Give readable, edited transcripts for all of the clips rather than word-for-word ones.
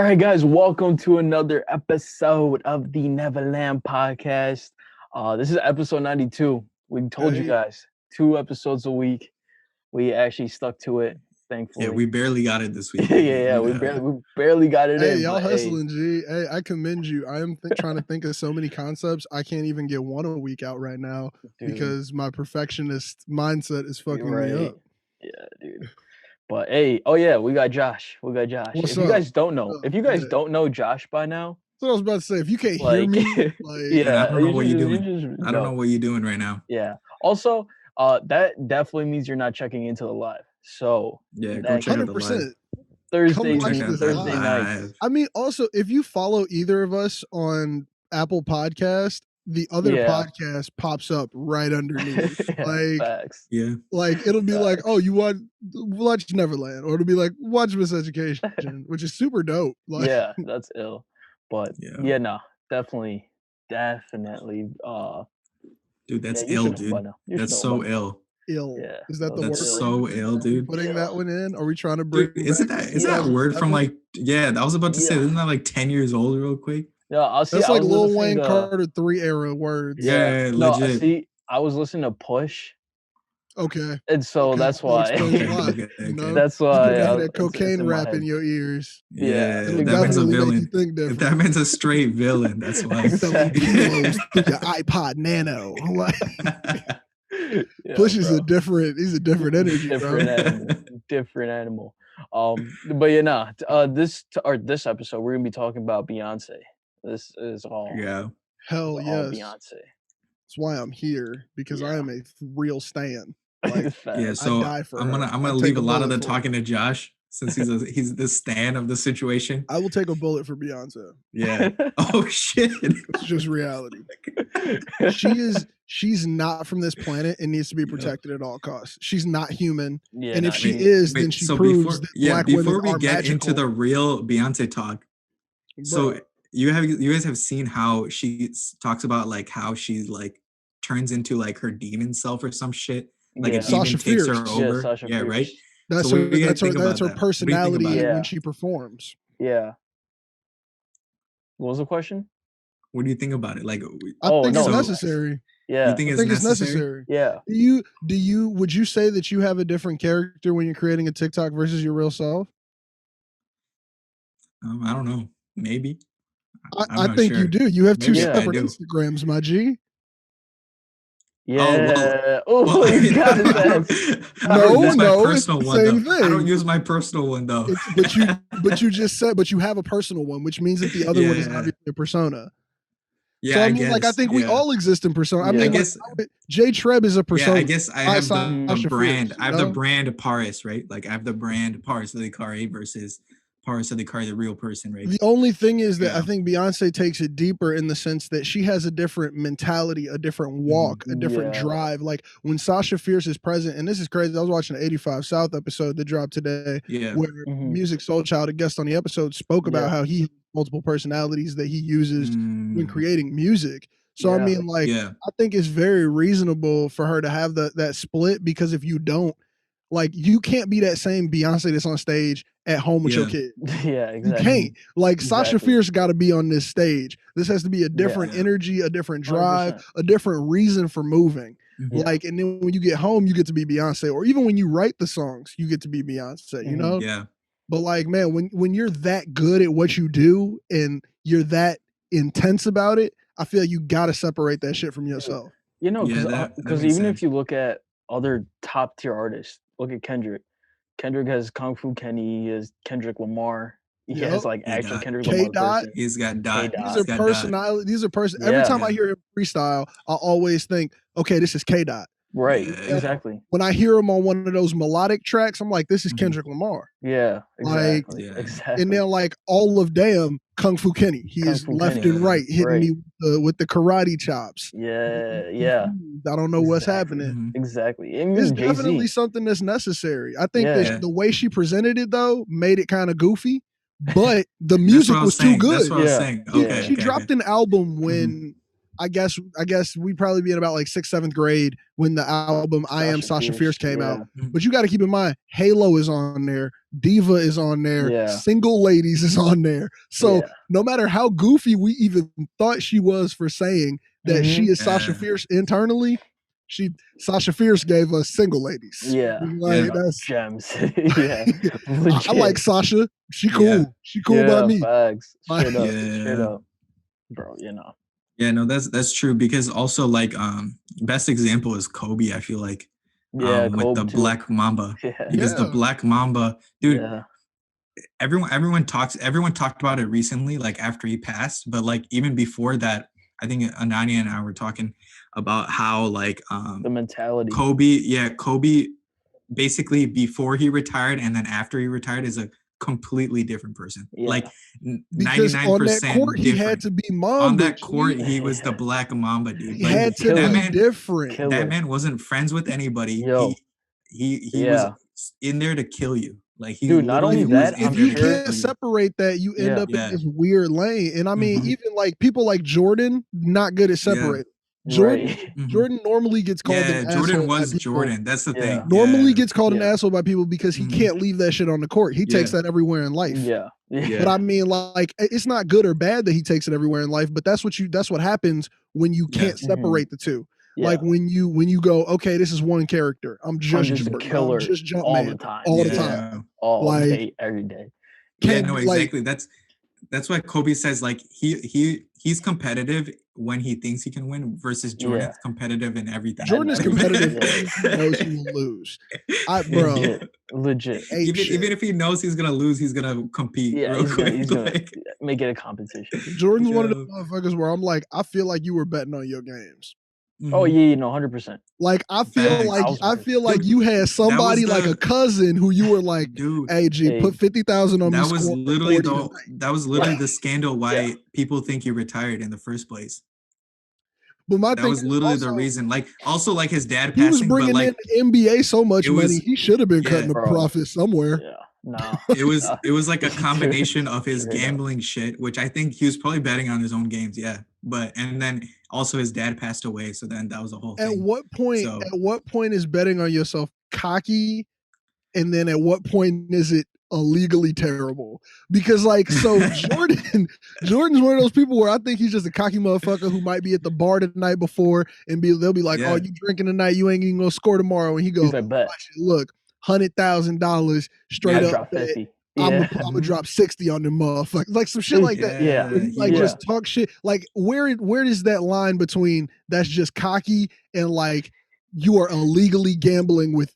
All right, guys, welcome to another episode of the Neverland podcast. This is episode 92. We told you Hey. guys 2 episodes a week. We actually stuck to it, thankfully. Yeah, we barely got it this week. we barely got it Hey, in. y'all but hustling, G. Hey, I commend you. I am trying to think of so many concepts. I can't even get one a week out right now dude, because my perfectionist mindset is fucking me up. Yeah, dude. But hey, oh yeah, we got Josh. What's if up? you guys don't know, Yeah. don't know Josh by now, That's what I was about to say. If you can't hear like, me, yeah, I don't know what you're doing. just I don't know what you're doing right now. Yeah. Also, that definitely means you're not checking into the live. So Yeah, go check out the live. 100%. Thursday Come watch this Thursday live. nights. I mean, also, if you follow either of us on Apple Podcast, the other podcast pops up right underneath. Facts. Yeah. Like it'll be like, oh, you watch Neverland, or it'll be like watch Miseducation, which is super dope. Like, yeah, that's ill. But yeah, no, definitely. Dude, that's you ill, should know dude. by now. You That's should know so by now. ill. ill. Yeah, Is that the word? That's so ill, dude. Putting that one in? Are we trying to bring? Dude, isn't that word from like? Yeah, I was about to say, isn't that like 10 years old, real quick? Yeah, that's like Lil Wayne Carter 3 era words. Yeah, legit. See, I was listening to Push. Okay. And so that's why. Okay. That's why. That cocaine rap in your ears. Yeah, that man's a villain. That man's a straight villain. That's why. Exactly. Your iPod Nano. Push is he's a different energy, different animal. But this episode we're gonna be talking about Beyoncé. This is all. Yeah. Hell yes. Beyoncé. That's why I'm here, because I am a real stan. Like, yeah, so I'm gonna leave a lot of the talking to Josh, since he's the stan of the situation. I will take a bullet for Beyoncé. Yeah. Oh shit. It's just reality. She's not from this planet and needs to be protected at all costs. She's not human. Yeah, and if she is, then she proves that black women are magical. Before we get into the real Beyoncé talk, so you guys have seen how she talks about like how she's like turns into like her demon self or some shit. Like it even takes her over. Yeah, right. That's her personality when she performs. Yeah. What was the question? What do you think about it? Like, I think it's necessary. Yeah, you think it's necessary? Yeah. Would you say that you have a different character when you're creating a TikTok versus your real self? I don't know. Maybe. I think you do. You have two separate Instagrams, my G. Yeah. You got it. No, personal one, same though. thing. I don't use my personal one though. But you just said, but you have a personal one, which means that the other one is obviously a persona. Yeah, so I mean, I think we all exist in persona. I mean, I guess Jay Treb is a persona. Yeah, I guess I have the brand. I have the brand Paris, right? Like I have the brand Paris Licari versus Paris Licari, the real person, right? The only thing is that I think Beyoncé takes it deeper in the sense that she has a different mentality, a different walk, a different drive. Like when Sasha Fierce is present, and this is crazy. I was watching an 85 South episode that dropped today, where Music Soul Child, a guest on the episode, spoke about how he has multiple personalities that he uses when creating music. So I mean, like, I think it's very reasonable for her to have that split, because if you don't, like, you can't be that same Beyoncé that's on stage at home with your kid. Yeah, exactly. You can't. Like, Sasha Fierce got to be on this stage. This has to be a different energy, a different drive, 100%. A different reason for moving. Like, and then when you get home, you get to be Beyoncé. Or even when you write the songs, you get to be Beyoncé, you know? Yeah. But like, man, when you're that good at what you do and you're that intense about it, I feel you got to separate that shit from yourself. You know, because even if you look at other top tier artists, look at Kendrick. Kendrick has Kung Fu Kenny. He has Kendrick Lamar. He has like actual Kendrick Lamar. He's got Dot. These are personality. These are person. Every time I hear him freestyle, I always think, okay, this is K Dot. Right. Exactly. When I hear him on one of those melodic tracks, I'm like, this is Kendrick Lamar. Yeah. Exactly. Exactly. And then like all of damn Kung Fu Kenny. He is left and right hitting me with the karate chops. Yeah. Yeah. I don't know what's happening. Exactly. It's definitely something that's necessary. I think that the way she presented it though made it kind of goofy, but the music was too good. That's what I was saying. Okay, she dropped an album when I guess we'd probably be in about like 6th, 7th grade when the album I Am Sasha Fierce came out. But you got to keep in mind, Halo is on there, Diva is on there, Single Ladies is on there. So no matter how goofy we even thought she was for saying that she is Sasha Fierce internally, Sasha Fierce gave us Single Ladies. That's gems. I like Sasha. She cool. She cool by me. Facts. Straight up. Bro, Yeah, no, that's true, because also like best example is Kobe, I feel like. With the Black Mamba. Because the Black Mamba, dude, everyone talked about it recently, like after he passed, but like even before that, I think Anani and I were talking about how like the mentality. Kobe basically before he retired and then after he retired is a completely different person. Like 99% on that court, he had to be Mamba. On that court, he was the Black Mamba, dude. He had to be different. That man wasn't friends with anybody. He was in there to kill you. Like he not only that, if you can't separate that, you end up in this weird lane. And I mean, even like people like Jordan, not good at separating. Jordan normally gets called an asshole. Jordan was Jordan. That's the thing. Normally gets called an asshole by people because he can't leave that shit on the court. He takes that everywhere in life. But I mean, like, it's not good or bad that he takes it everywhere in life, but that's what happens when you can't separate the two. Like when you go, okay, this is one character. I'm just a killer. I'm just Jump all Man the time. All the time. All day, every day. Exactly. That's why Kobe says like he's competitive when he thinks he can win versus Jordan's competitive in everything. Jordan is competitive when he knows he will lose. Bro, legit. Even if he knows he's gonna lose, he's gonna compete. He's gonna make it a competition. Jordan's one of the motherfuckers where I'm like, I feel like you were betting on your games. Oh yeah, 100%. Like I feel like you had somebody like a cousin who you were like, dude, hey G, put 50,000 on me. That was literally the scandal why people think he retired in the first place. But that was literally the reason. Like also like his dad passing. He was bringing but, like, in NBA so much money. He should have been cutting a profit somewhere. Yeah. No. It was like a combination of his gambling shit, which I think he was probably betting on his own games. Yeah. But and then also his dad passed away, so then that was a whole thing. At what point is betting on yourself cocky, and then at what point is it illegally terrible? Because like, so Jordan's one of those people where I think he's just a cocky motherfucker who might be at the bar the night before and they'll be like, oh, you drinking tonight, you ain't even gonna score tomorrow, and he goes, look, $100,000 straight up. I'm gonna drop 60 on them motherfuckers, like some shit like that. Just talk shit. Like where is that line between that's just cocky and like you are illegally gambling with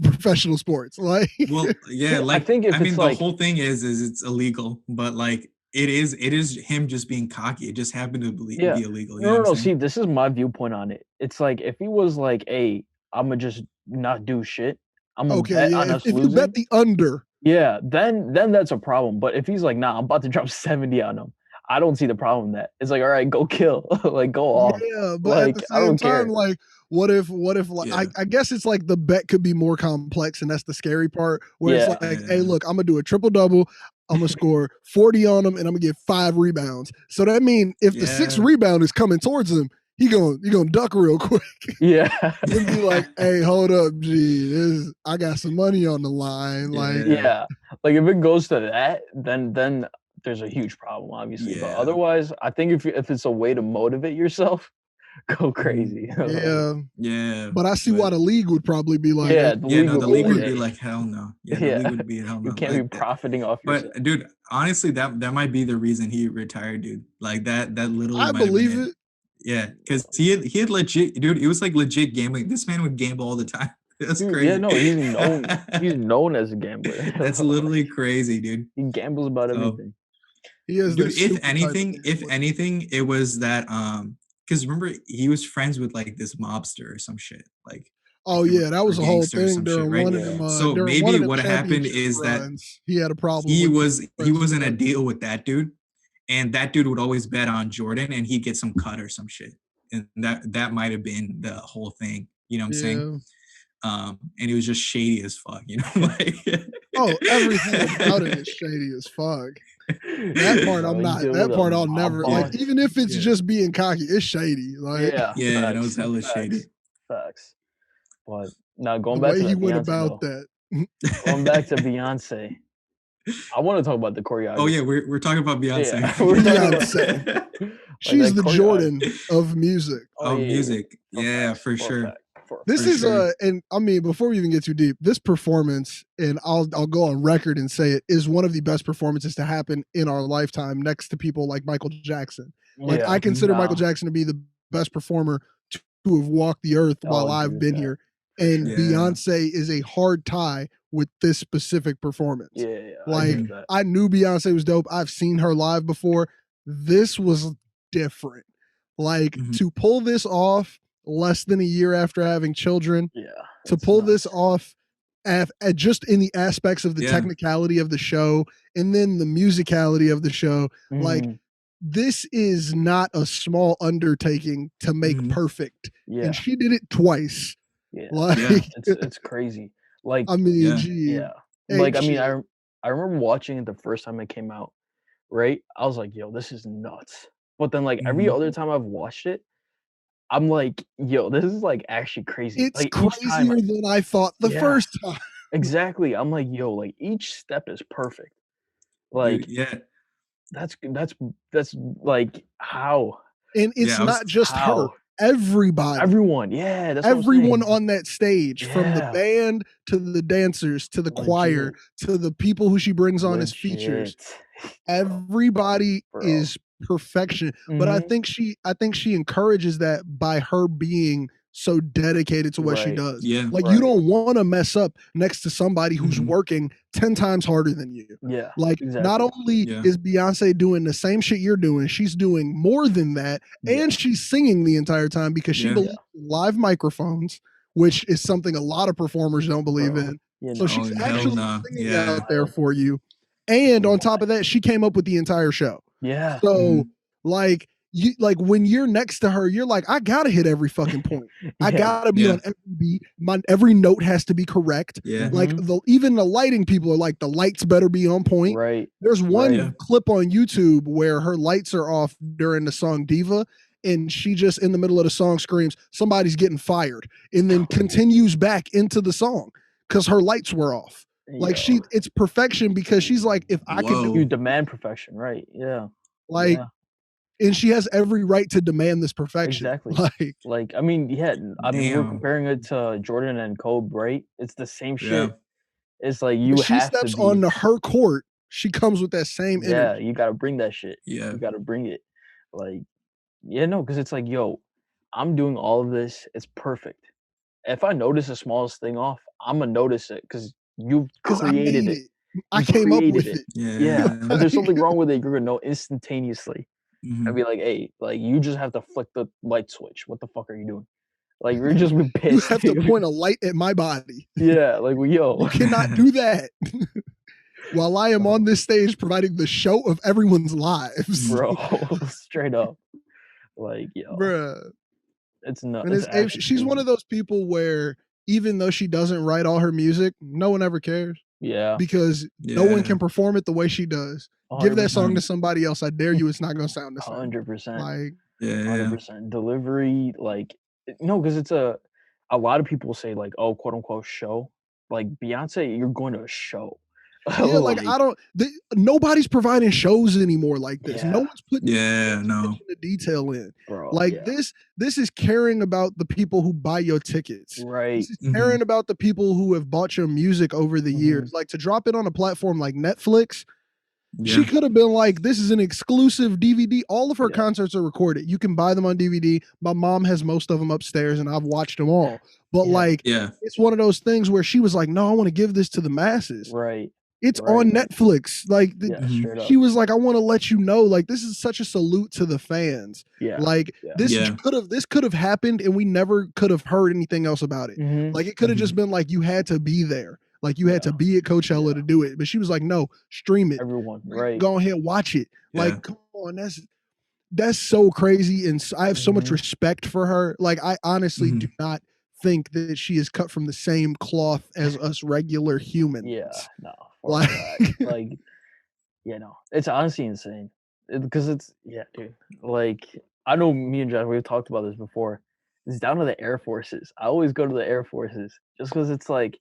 professional sports? Like, like I think the whole thing is it's illegal, but like it is him just being cocky. It just happened to be illegal. No. See, this is my viewpoint on it. It's like if he was like, hey, I'm gonna just not do shit. I'm gonna bet on us losing. You bet the under. Yeah, then that's a problem. But if he's like, nah, I'm about to drop 70 on him, I don't see the problem in that. It's like, all right, go kill. like go off. Yeah, but like, at the same time, like what if like I guess it's like the bet could be more complex, and that's the scary part. Where it's like, hey, look, I'm gonna do a triple double. I'm gonna score 40 on him, and I'm gonna get 5 rebounds. So that means if the 6th rebound is coming towards him, he gonna duck real quick. Yeah. And be like, hey, hold up, G. I got some money on the line. Like like if it goes to that, then there's a huge problem, obviously. But otherwise, I think if it's a way to motivate yourself, go crazy. But I see why the league would probably be like, the league would be like, hell no. The league would be hell no. You can't be profiting off yourself. But dude, honestly, that might be the reason he retired, dude. Like that literally. I believe it. Yeah, because he had legit, dude. It was like legit gambling. This man would gamble all the time. That's crazy. Yeah, no, he's known as a gambler. That's literally crazy, dude. He gambles about everything. He is. Dude, if anything, it was that because remember he was friends with like this mobster or some shit. Like, oh yeah, that was a whole thing during one of them. So maybe what happened is that he had a problem. He was in a deal with that dude. And that dude would always bet on Jordan, and he'd get some cut or some shit. And that might have been the whole thing. You know what I'm saying? And he was just shady as fuck. You know, like everything about it is shady as fuck. That part I'm not. That part I'll never like. Even if it's just being cocky, it's shady. Like yeah, that was hella shady. Facts. But now going the back way to he that went Beyoncé about though. that. Going back to Beyonce. I want to talk about the choreography. Oh yeah, we're talking about Beyonce. Yeah, we're talking about Beyonce. She's the Jordan of music. Oh, music. Yeah, for sure. This is and I mean, before we even get too deep, this performance, and I'll go on record and say it, is one of the best performances to happen in our lifetime, next to people like Michael Jackson. Like I consider Michael Jackson to be the best performer to have walked the earth while I've been here. And Beyonce is a hard tie with this specific performance. Yeah, like I knew Beyonce was dope. I've seen her live before. This was different. Like to pull this off less than a year after having children, to pull this off at just in the aspects of the technicality of the show and then the musicality of the show, like this is not a small undertaking to make perfect. And she did it twice. Like it's crazy. Like I mean, like I mean, I remember watching it the first time it came out, right? I was like, yo, this is nuts. But then like every other time I've watched it, I'm like, yo, this is like actually crazy. It's like, crazier than I thought the first time. Exactly. I'm like, yo, like each step is perfect. Like, that's like how. And it's not just her. Everybody. Everyone. Yeah. That's everyone on that stage, from the band to the dancers to the choir to the people who she brings on as features. Everybody is perfection. But I think she encourages that by her being so dedicated to what she does. Like you don't want to mess up next to somebody who's working 10 times harder than you. Like not only is Beyonce doing the same shit you're doing, she's doing more than that, and she's singing the entire time because she believes in live microphones, which is something a lot of performers don't believe in. So she's actually singing out there for you. And on top of that, she came up with the entire show. So like you, like when you're next to her, you're like, I gotta hit every fucking point. I gotta be on every beat. Every note has to be correct. Like even the lighting people are like, the lights better be on point. There's one clip on YouTube where her lights are off during the song Diva, and she just in the middle of the song screams, somebody's getting fired, and then continues back into the song because her lights were off. Like it's perfection because she's like, if I can do, you demand perfection, right? Like, and she has every right to demand this perfection. Exactly. Like I mean, I mean, we're comparing it to Jordan and Kobe, right? It's the same shit. It's like you she steps onto her court, she comes with that same energy. You gotta bring that shit. You gotta bring it. Like, no, because it's like, yo, I'm doing all of this. It's perfect. If I notice the smallest thing off, I'm gonna notice it because you've created it. I came up with it. If there's something wrong with it, you're gonna know instantaneously. I'd be like, hey, like you just have to flick the light switch. What the fuck are you doing? Like you're just be pissed. You have to point a light at my body. Like yo. You cannot do that. While I am on this stage providing the show of everyone's lives. Bro, straight up. Like, yo. Bruh. It's nuts. She's one of those people where even though she doesn't write all her music, no one ever cares. Because no one can perform it the way she does. 100%. Give that song to somebody else. I dare you, it's not gonna sound the same. 100%. Like 100%. Delivery, like because it's a lot of people say like, oh, quote unquote show. Like Beyonce, you're going to a show. Like nobody's providing shows anymore like this. No one's putting the detail in. Bro, like this is caring about the people who buy your tickets. Right. This is caring about the people who have bought your music over the years. Like to drop it on a platform like Netflix, she could have been like, this is an exclusive DVD. All of her concerts are recorded. You can buy them on DVD. My mom has most of them upstairs and I've watched them all. But it's one of those things where she was like, no, I want to give this to the masses. Right. It's on Netflix. Like she was like, I want to let you know, like this is such a salute to the fans. Like this could have happened and we never could have heard anything else about it. Like it could have just been like you had to be there. Like you had to be at Coachella to do it. But she was like, no, stream it. Everyone, go ahead, watch it. Like, come on, that's so crazy. And I have so much respect for her. Like I honestly do not think that she is cut from the same cloth as us regular humans. No. Like Yeah, no, it's honestly insane. Because it's yeah, dude. Like I know me and Josh, we've talked about this before. It's down to the Air Forces. I always go to the Air Forces just because it's like,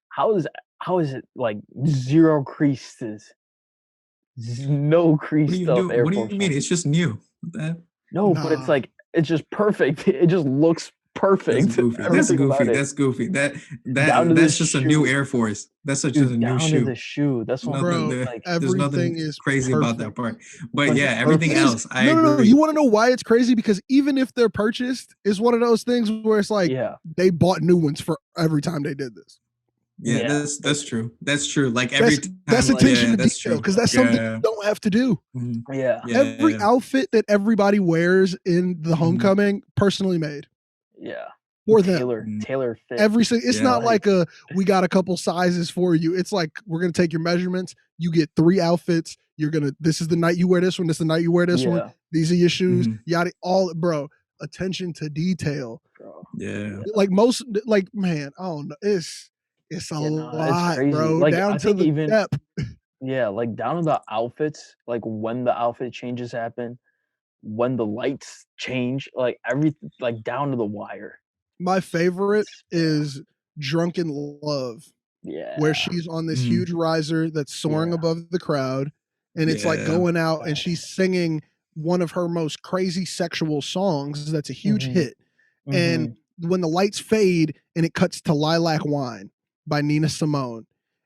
how is how is it like zero creases, no What do crease you stuff do? Air What do Force you mean? One? It's just new. That No, but it's Nah, like it's just perfect. It just looks that's perfect. goofy. That's Everything about goofy. it, That's goofy. That down to the That's just a new shoe, Air Force. That's such just dude. a new Down to shoe. the shoe. That's what I'm Nothing bro, saying. there. Like, There's everything nothing is crazy about that perfect. part. But but it's yeah, just everything It perfect. is else, I no. You agree. want to know why it's crazy? Because even if they're purchased, it's one of those things where it's like Yeah, they bought new ones for every time they did this. Yeah, yeah. that's true. That's true. Like every That's time, Like, attention yeah, to that's detail true. because that's something Yeah. you don't have to do. Mhm. yeah, Every Yeah. outfit that everybody wears in the Mhm. homecoming, personally made yeah. for them. Mhm. Tailor fit. Every single, it's Yeah. not like we got a couple sizes for you. It's like we're gonna take your measurements. You get 3 outfits. This is the night you wear this one. This is the night you wear this one. Yeah, These are your shoes. Mhm. Yada all, bro. Attention to detail. bro. Yeah. Like most, like man, I don't know. It's a Yeah, no, it's lot, crazy. bro. Like, Down I to think the even depth. yeah, like down to the outfits, like when the outfit changes happen, when the lights change, like everything, like down to the wire. My favorite Yeah, is Drunken Love, where yeah, she's on this Mhm. huge riser that's soaring yeah. above the crowd, and it's like Yeah. going out and Facts. she's singing one of her most crazy sexual songs that's a huge Mhm, hit. And mhm. when the lights fade and it cuts to Lilac Wine by Nina Simone,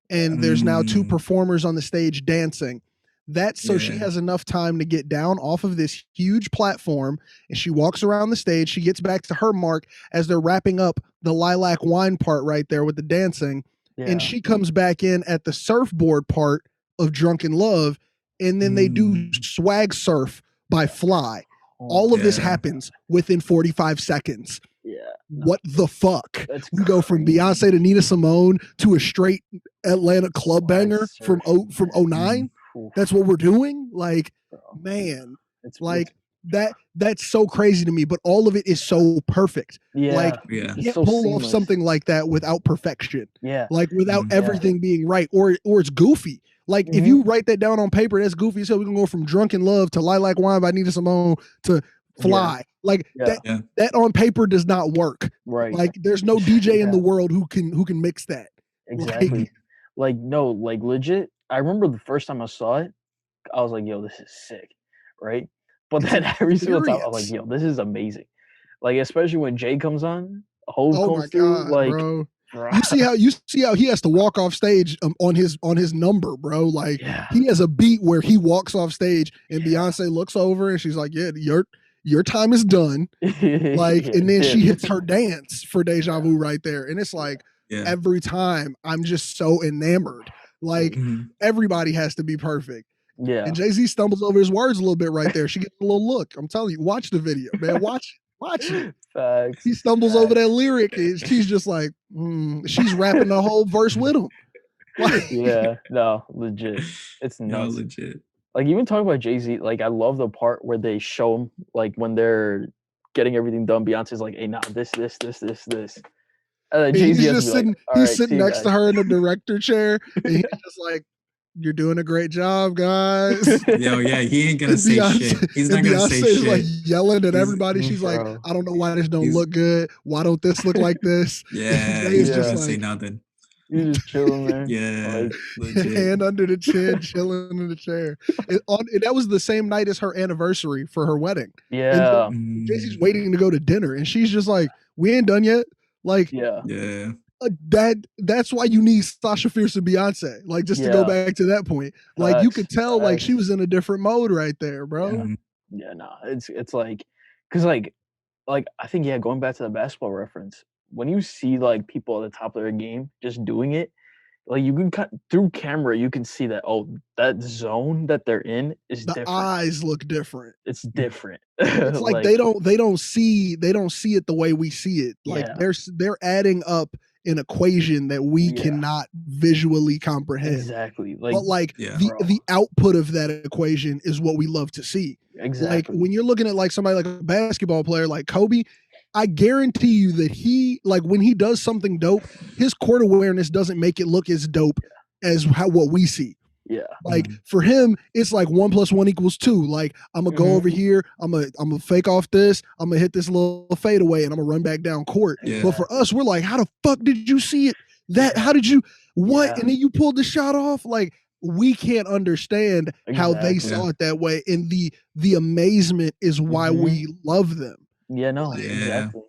Yeah, and there's now 2 Mm. performers on the stage dancing. That's so she Yeah. has enough time to get down off of this huge platform and she walks around the stage. She gets back to her mark as they're wrapping up the Lilac Wine part right there with the dancing. And yeah. she comes back in at the surfboard part of Drunken Love. And then they do Mm. Swag Surf by Fly. Oh All my of this Yeah. happens within 45 seconds. yeah. No, What the fuck? that's We go from crazy. Beyonce to Nina Simone to a straight Atlanta club Swag banger from surfing, from man. Mhm. 09. Oof, That's what we're doing. Like, bro. man, It's like that's so crazy to me. But all of it is so perfect. Like, yeah. Yeah. you It's can't so pull off seamless. something like that without perfection. Yeah, Like without Mhm. everything being right, or it's goofy. Like if mhm. you write that down on paper, that's goofy. So we can go from Drunken Love to Lilac Wine by Nina Simone to Yeah, Fly. Like yeah. Yeah. that on paper does not work. Right. Like there's no DJ in Yeah. the world who can mix that. Like Exactly. Like, no, like legit. I remember the first time I saw it, I was like, "Yo, this is sick," right? But it's then an every single time, I'm like, experience. "Yo, this is amazing." Like, especially when Jay comes on, Hove Oh my comes through, god, like, bro. bruh. You see how he has to walk off stage on his number, bro. Like Yeah, he has a beat where he walks off stage and yeah. Beyonce looks over and she's like, "Yeah, your time is done." Like, Yeah, and then she dip. hits her dance for Deja Yeah, Vu right there. And it's yeah, like Yeah. every time I'm just so enamored. Like Mhm. everybody has to be perfect. yeah. And Jay-Z stumbles over his words a little bit right there. She gets a little look. I'm telling you, watch the video, man. Watch it. Facts, He stumbles over that facts. lyric and she's just like, she's rapping the whole verse with him. Like, Yeah, no, legit. It's Yo, nuts. legit. Like, even talking about Jay-Z, like, I love the part where they show him, like, when they're getting everything done, Beyonce's like, "Hey, nah, this." And then and Jay-Z has to be like, he's "Alright, see sitting you next to guys." her in the director chair, and he's just like, "You're doing a great job, guys." Yo, yeah, he ain't gonna And say shit. He's not gonna say Beyonce is like shit. yelling at He's everybody. She's like, Bro. "I don't know why this don't he's look good. Why don't this look like this?" And yeah, Jay he's is not just Yeah. gonna say like, nothing. You're just chilling there. Yeah, Like, legit. hand under the chin, chilling in the chair. And that was the same night as her anniversary for her wedding. And yeah, Jay-Z's Mm, waiting to go to dinner, and she's just like, "We ain't done yet." Like yeah, yeah. that's why you need Sasha Fierce and Beyonce. Like just to go yeah. back to that point, like you Facts, could tell like she facts. was in a different mode right there, bro. Yeah. Mhm. Yeah, no, it's like, cause like, I think, yeah, going back to the basketball reference, when you see, like, people at the top of their game just doing it, like, you can cut through camera, you can see that, oh, that zone that they're in is The different. eyes look different. It's different. It's like Like, they don't see it the way we see it. Like yeah, they're adding up an equation that we yeah, cannot visually comprehend. exactly. Like, But like Yeah. the bro, the output of that equation is what we love to see. Like exactly. when you're looking at like somebody like a basketball player like Kobe, I guarantee you that he like when he does something dope, his court awareness doesn't make it look as dope as what we see. Yeah. Like for him, it's like 1 + 1 = 2. Like I'm gonna go over here, I'm gonna fake off this, I'm gonna hit this little fadeaway, and I'm gonna run back down court. Yeah. But for us, we're like, how the fuck did you see it? How did you what? And then you pulled the shot off. Like we can't understand how they saw it that way. And the amazement is why we love them. Yeah, no, exactly.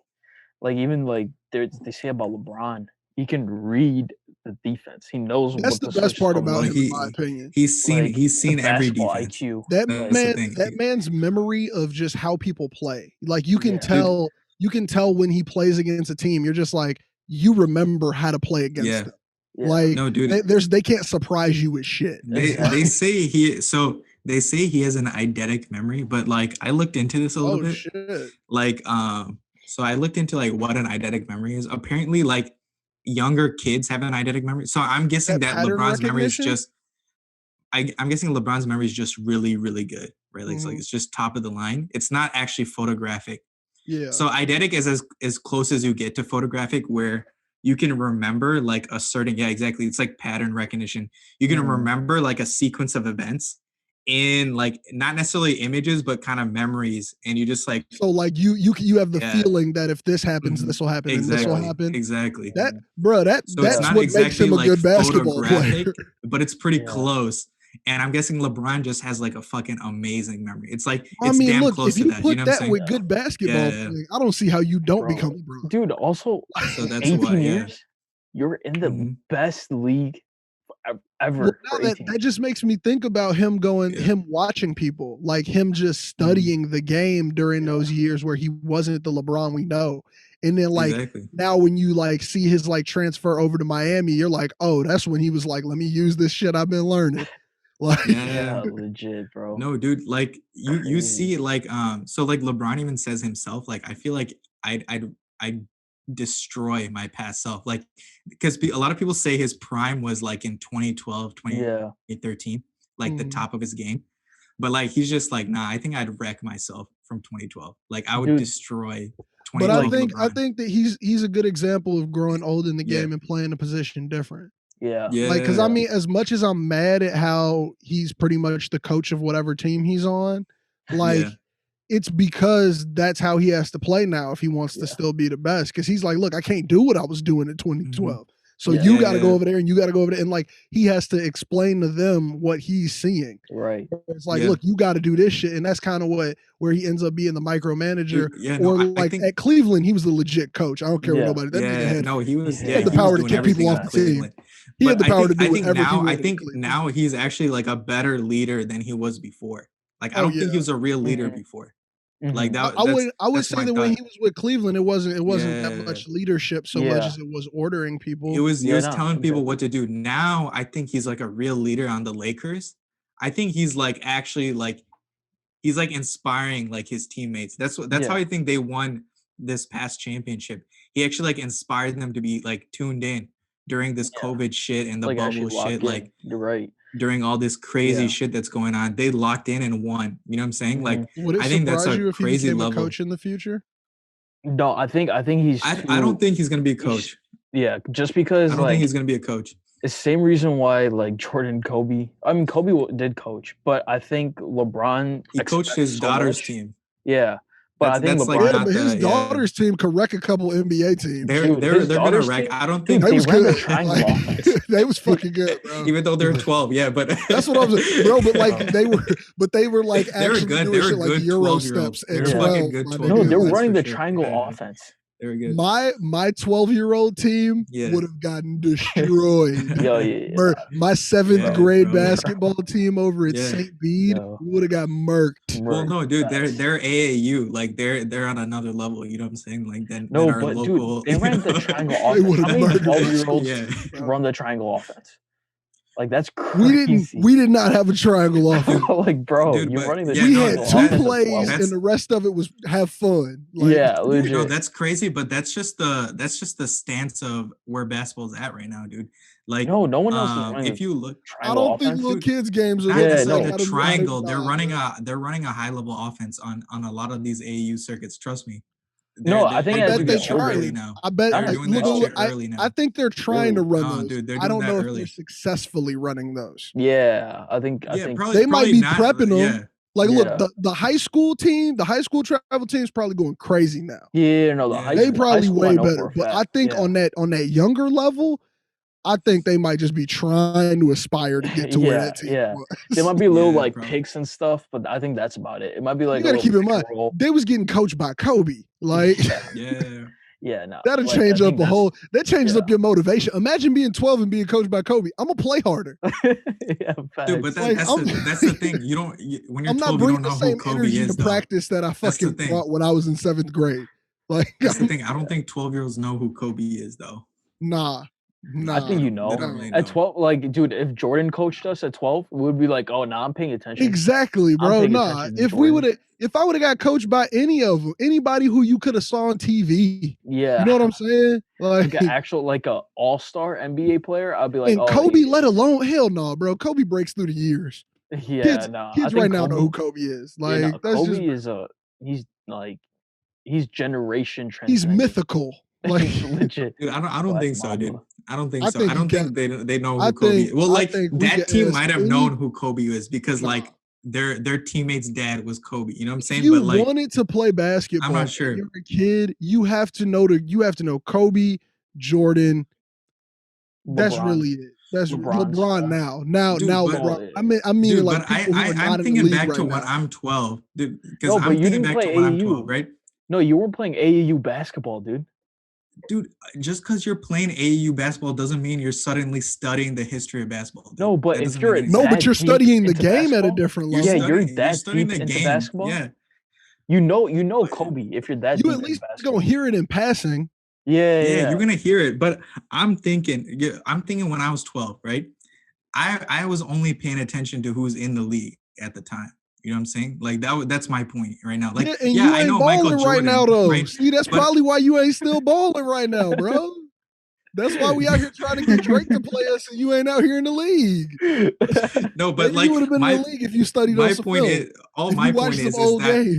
Like even like they say about LeBron, he can read the defense. He knows that's what the best part about him, in my opinion. He's seen every defense. IQ. That man's memory of just how people play. Like you can tell when he plays against a team. You're just like you remember how to play against them. Yeah. Like no, dude, they can't surprise you with shit. They say he has an eidetic memory, but like I looked into this a little bit. Shit. Like so I looked into like what an eidetic memory is. Apparently, like younger kids have an eidetic memory. So I'm guessing that LeBron's memory is just. I'm guessing LeBron's memory is just really, really good, right? Like, so like it's just top of the line. It's not actually photographic. Yeah. So eidetic is as close as you get to photographic, where you can remember like a certain exactly. It's like pattern recognition. You can remember like a sequence of events in like not necessarily images, but kind of memories, and you just like like you have the feeling that if this happens, this will happen, and this will happen. Exactly. That's not what exactly makes him a good basketball player. But it's pretty close. And I'm guessing LeBron just has like a fucking amazing memory. It's like damn close to that. If you put that with good basketball playing, I don't see how you don't become LeBron. Dude, also so that's 18 years, you're in the best league ever. Well, that just makes me think about him him watching people, like him just studying the game during those years where he wasn't the LeBron we know. And then like now when you like see his like transfer over to Miami, you're like, oh, that's when he was like, let me use this shit I've been learning. Like legit, bro. No, dude, like you see like so like LeBron even says himself, like I feel like I'd destroy my past self, like because a lot of people say his prime was like in 2012 2013, like the top of his game, but like he's just like, nah, I think I'd wreck myself from 2012. Like I would destroy 2012. But I think that he's a good example of growing old in the game and playing a position different. Yeah. Like, because I mean, as much as I'm mad at how he's pretty much the coach of whatever team he's on, like it's because that's how he has to play now if he wants to still be the best. Because he's like, look, I can't do what I was doing in 2012. So you got to go over there and you got to go over there. And like, he has to explain to them what he's seeing. Right. It's like, look, you got to do this shit. And that's kind of where he ends up being the micromanager. I think, at Cleveland, he was the legit coach. I don't care what nobody. That nigga had, no, he had the power to kick people off the team. He had the power to do whatever he wanted. I think now he's actually like a better leader than he was before. Like, I don't think he was a real leader before. Like that, I would say that when he was with Cleveland, it wasn't that much leadership so much as it was ordering people. He was telling people what to do. Now I think he's like a real leader on the Lakers. I think he's like actually like he's like inspiring like his teammates. That's how I think they won this past championship. He actually like inspired them to be like tuned in during this COVID shit and the bubble shit. Like you're right. During all this crazy shit that's going on, they locked in and won. You know what I'm saying? Like, I think that's a crazy level. A coach in the future? No, I think he's. I don't think he's gonna be a coach. Yeah, just because I don't think he's gonna be a coach. The same reason why like Jordan, Kobe. I mean, Kobe did coach, but I think LeBron. He coached his daughter's team. Yeah. But I think LeBron, like his daughter's team could wreck a couple NBA teams. They're gonna wreck. I don't think they was good. They was fucking good, bro. Even though they're 12, but that's what I was saying, bro. But like they were like actually good. Doing shit like Euro steps and 12. No, they were running the triangle offense. They were good. My 12-year-old team would have gotten destroyed. My 7th grade basketball team over at St. Bede would have got murked. Well, no, dude, they're AAU. Like they're on another level. You know what I'm saying? Like than our local. Dude, they ran the triangle offense. How many 12-year-olds run the triangle offense? Like that's crazy. We did not have a triangle offense. Like, bro, dude, you're running the. We had 2 plays, and the rest of it was have fun. Like, legit. You know, that's crazy, but that's just the stance of where basketball's at right now, dude. Like, no one else is running. If you look, I don't think little kids games are. The triangle. They're running a high level offense on a lot of these AAU circuits. Trust me. No, I think I bet they early trying. now. I bet they're doing that shit early now. I think they're trying to run those. Dude, they're I doing don't that know if early. they're successfully running those. Yeah, I think they might be prepping them. Yeah. Like, look, the high school team, the high school travel team is probably going crazy now. Yeah, no, they probably way better. But I think on that younger level, I think they might just be trying to aspire to get to where that team was. There might be little like picks and stuff, but I think that's about it. It might be like you gotta keep in mind they was getting coached by Kobe. Like no. That'll change up a whole. That changes up your motivation. Imagine being 12 and being coached by Kobe. I'm gonna play harder. Dude, but that's the thing. You don't. When you're 12, you don't know who Kobe is. To practice that I fucking brought when I was in 7th grade. Like that's the thing. I don't think 12-year-olds know who Kobe is though. Nah. I think you know. At 12, like, dude, if Jordan coached us at 12, we would be like, oh, nah, I'm paying attention. Exactly, bro. Nah, if I would have got coached by anybody who you could have saw on TV. Yeah. You know what I'm saying? Like an actual, like a all-star NBA player, I'd be like, and Kobe, let alone, hell no, bro. Kobe breaks through the years. Yeah, kids right now know who Kobe is. Like, Kobe is he's generation transcendent. He's mythical. Like legit. Dude, I don't think so, dude. I don't think so. I don't think they know who Kobe is. Well, like that team might have known who Kobe is because like their teammate's dad was Kobe. You know what I'm saying? You wanted to play basketball. I'm not sure. You're a kid. You have to know Kobe, Jordan. That's really it. That's LeBron now. Dude, LeBron. I mean, dude, like, I'm thinking back to when I'm 12, dude. Because I'm thinking back to when I'm 12, right? No, you weren't playing AAU basketball, dude. Dude, just because you're playing AAU basketball doesn't mean you're suddenly studying the history of basketball. Dude. No, but if you're but you're studying the game at a different level. Yeah, you're that deep into basketball. Yeah, you know Kobe. If you're that, you at least gonna hear it in passing. Yeah, you're gonna hear it. But I'm thinking when I was 12, right? I was only paying attention to who's in the league at the time. You know what I'm saying? Like that's my point right now. Like, I know Michael Jordan right now, though. Right? See, that's probably why you ain't still balling right now, bro. That's why we out here trying to get Drake to play us, and you ain't out here in the league. No, but maybe you would have been in the league if you studied. My point is that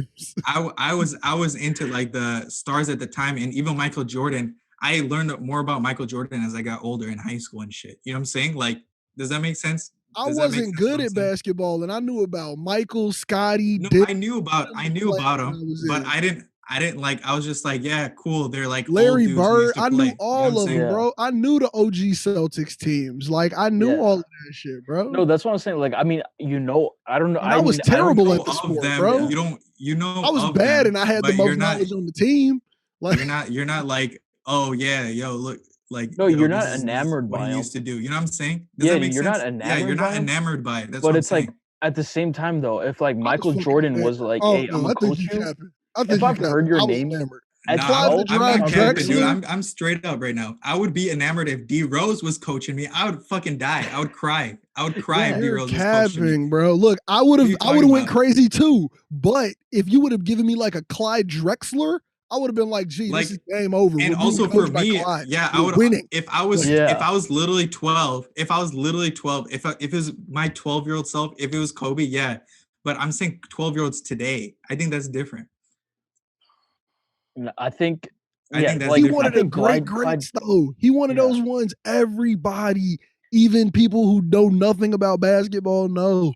I was into like the stars at the time, and even Michael Jordan. I learned more about Michael Jordan as I got older in high school and shit. You know what I'm saying? Like, does that make sense? I wasn't good at basketball, and I knew about Michael, Scotty. No, I knew about him, but I didn't like. I was just like, yeah, cool. They're like Larry Bird. I knew all of them, bro. I knew the OG Celtics teams. Like, I knew all of that shit, bro. No, that's what I'm saying. Like, I mean, I don't know. I was terrible at the sport, bro. You know, I was bad, and I had the most knowledge on the team. Like, you're not like, oh yeah, yo, look. Like, no, you're not enamored by what he used to do. You know what I'm saying? Does that make sense? Not enamored. Yeah, you're not enamored by it. That's but what it's like at the same time though, if like Michael Jordan was like, "Hey, I'm gonna coach you," if I've heard your name, I'm not capping, dude. I'm straight up right now. I would be enamored if D Rose was coaching me. I would fucking die. I would cry. If D Rose was coaching me. Bro. Look, I would have went crazy too. But if you would have given me like a Clyde Drexler, I would have been like, "Gee, this is game over." And also for me, I would winning. If I was literally 12, if it was my 12-year-old self, if it was Kobe, yeah. But I'm saying 12-year-olds today. I think that's different. I think that's he wanted a greats though. He wanted those ones everybody, even people who know nothing about basketball, know.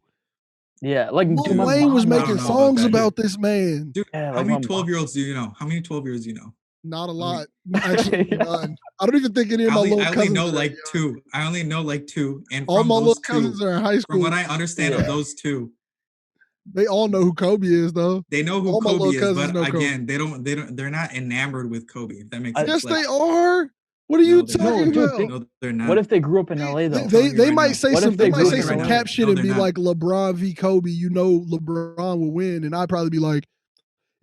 Yeah, like Lil Wayne was making songs about this man. Dude, how many 12-year-olds do you know? How many 12-year-olds do you know? Not a lot. Actually, none. I don't even think any of my little cousins. I only know like two. I only know like two. And all my little cousins are in high school. From what I understand of those two, they all know who Kobe is, though. They know who Kobe is, but again, they're not enamored with Kobe. If that makes sense. Yes, they are. What are you talking about? No, they're not. What if they grew up in LA though? They might say some cap shit and be like LeBron v Kobe. You know, LeBron will win, and I'd probably be like,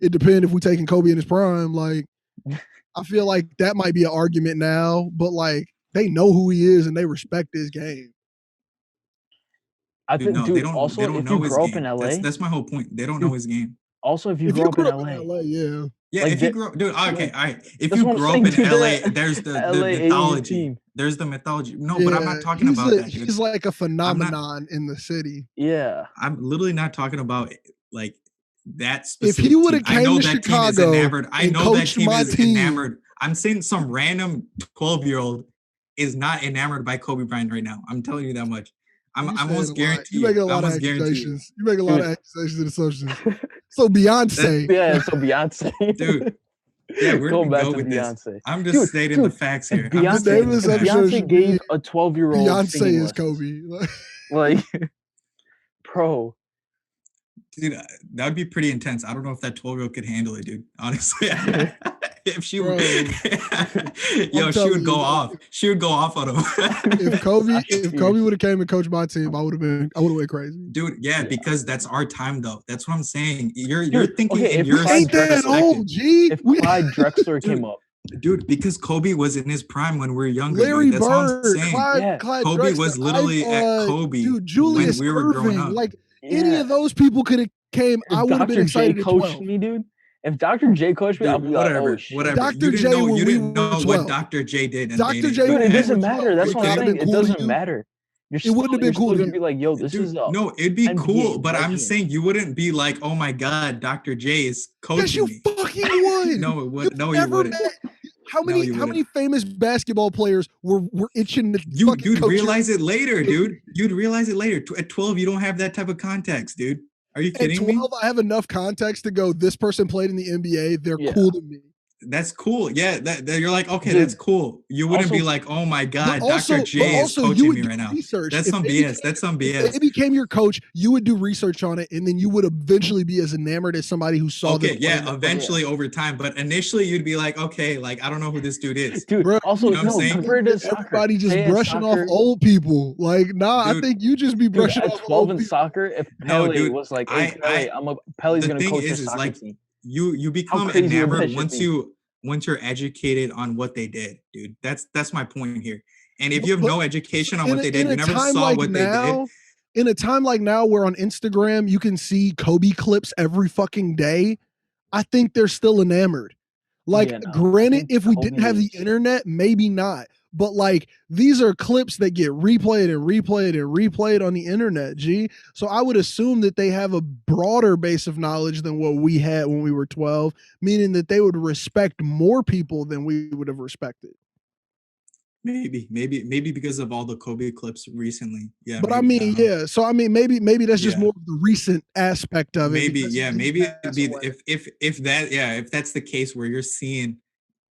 it depends if we're taking Kobe in his prime. Like, I feel like that might be an argument now, but like they know who he is and they respect his game. I think, dude, they don't know his game. In LA, that's my whole point. They don't know his game. Also, if you grew up in LA, yeah. Yeah, like if you grow, dude. Okay, all right. If you grow up in LA, there's the mythology. There's the mythology. No, but I'm not talking about that. He's like a phenomenon in the city. Yeah, I'm literally not talking about like that specific if he would have team. I came know to that Chicago team is enamored. I and know that coached team my is team, enamored. I'm saying some random 12-year-old is not enamored by Kobe Bryant right now. I'm telling you that much. I'm almost guarantee you making a I lot of almost guarantee you. accusations. You make a lot of accusations and assumptions. So Beyonce. So Beyonce. Dude. Yeah, where do Go we back go to with Beyonce. this? I'm just stating the facts here. If Beyonce gave a 12-year-old Beyonce singing is lessons, Kobe. like, bro. Dude, that would be pretty intense. I don't know if that 12-year-old could handle it, dude. Honestly, if she would, she would go off. She would go off on him. If Kobe would have came and coached my team, I would have went crazy. Dude, because that's our time though. That's what I'm saying. You're thinking in if your perspective. If Clyde Drexler came up. Dude, because Kobe was in his prime when we were younger. Larry That's Bird, what I'm saying. Clyde Kobe Drexler, was literally at Kobe Julius when we were growing up. Like any of those people could have came. I would have been excited at 12. Me, dude. If Dr. J coached me, I'd be like, oh shit. Whatever. Dr. J, you didn't know what Dr. J did. Dr. J, dude, it doesn't matter. That's what I'm saying. It doesn't matter. It wouldn't have been cool to be like, yo, this is no, it'd be cool, but I'm saying you wouldn't be like, oh my god, Dr. J is coaching me. Yes, you fucking would. No, it would. No, you wouldn't. How many famous basketball players were itching to you'd realize it later, dude. You'd realize it later. At 12, you don't have that type of context, dude. Are you kidding me? At 12, I have enough context to go, this person played in the NBA. They're cool to me. That's cool. Yeah, you're like, okay, dude, that's cool. You wouldn't be like, oh my god, Dr. J is coaching me right now. That's some BS. That's some BS. If they became your coach, you would do research on it, and then you would eventually be as enamored as somebody who saw. Okay, eventually over time, but initially you'd be like, okay, like I don't know who this dude is. Dude, also, you know what I'm saying? Everybody just brushing off old people. Like, nah, dude, I think you just be brushing off 12 in soccer. If Pele was like, hey, Pele's gonna coach your soccer team. You become enamored once you're educated on what they did, dude. That's my point here. And if you have no education on what they did, you never saw what they did. In a time like now where on Instagram you can see Kobe clips every fucking day, I think they're still enamored. Like, granted, if we didn't have the internet, maybe not. But like, these are clips that get replayed and replayed and replayed on the internet, G. So I would assume that they have a broader base of knowledge than what we had when we were 12, meaning that they would respect more people than we would have respected. Maybe because of all the Kobe clips recently. Yeah. But I mean, So I mean, maybe that's just more of the recent aspect of it. Maybe it'd be if that's the case where you're seeing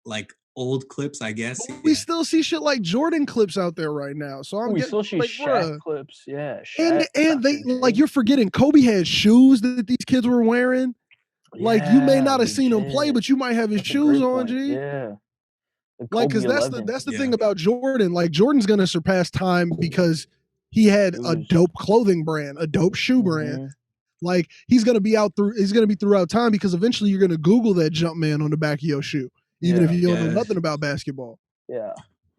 like old clips, I guess. We still see shit like Jordan clips out there right now. So we still see like, Shaq clips, and they like, you're forgetting Kobe had shoes that these kids were wearing. Like, you may not have seen him play, but you might have his shoes on, G. Yeah. Like, because that's the thing about Jordan. Like, Jordan's gonna surpass time because he had a dope clothing brand, a dope shoe brand. Like, he's gonna be throughout time, because eventually you're gonna Google that Jumpman on the back of your shoe, even if you don't know nothing about basketball. Yeah.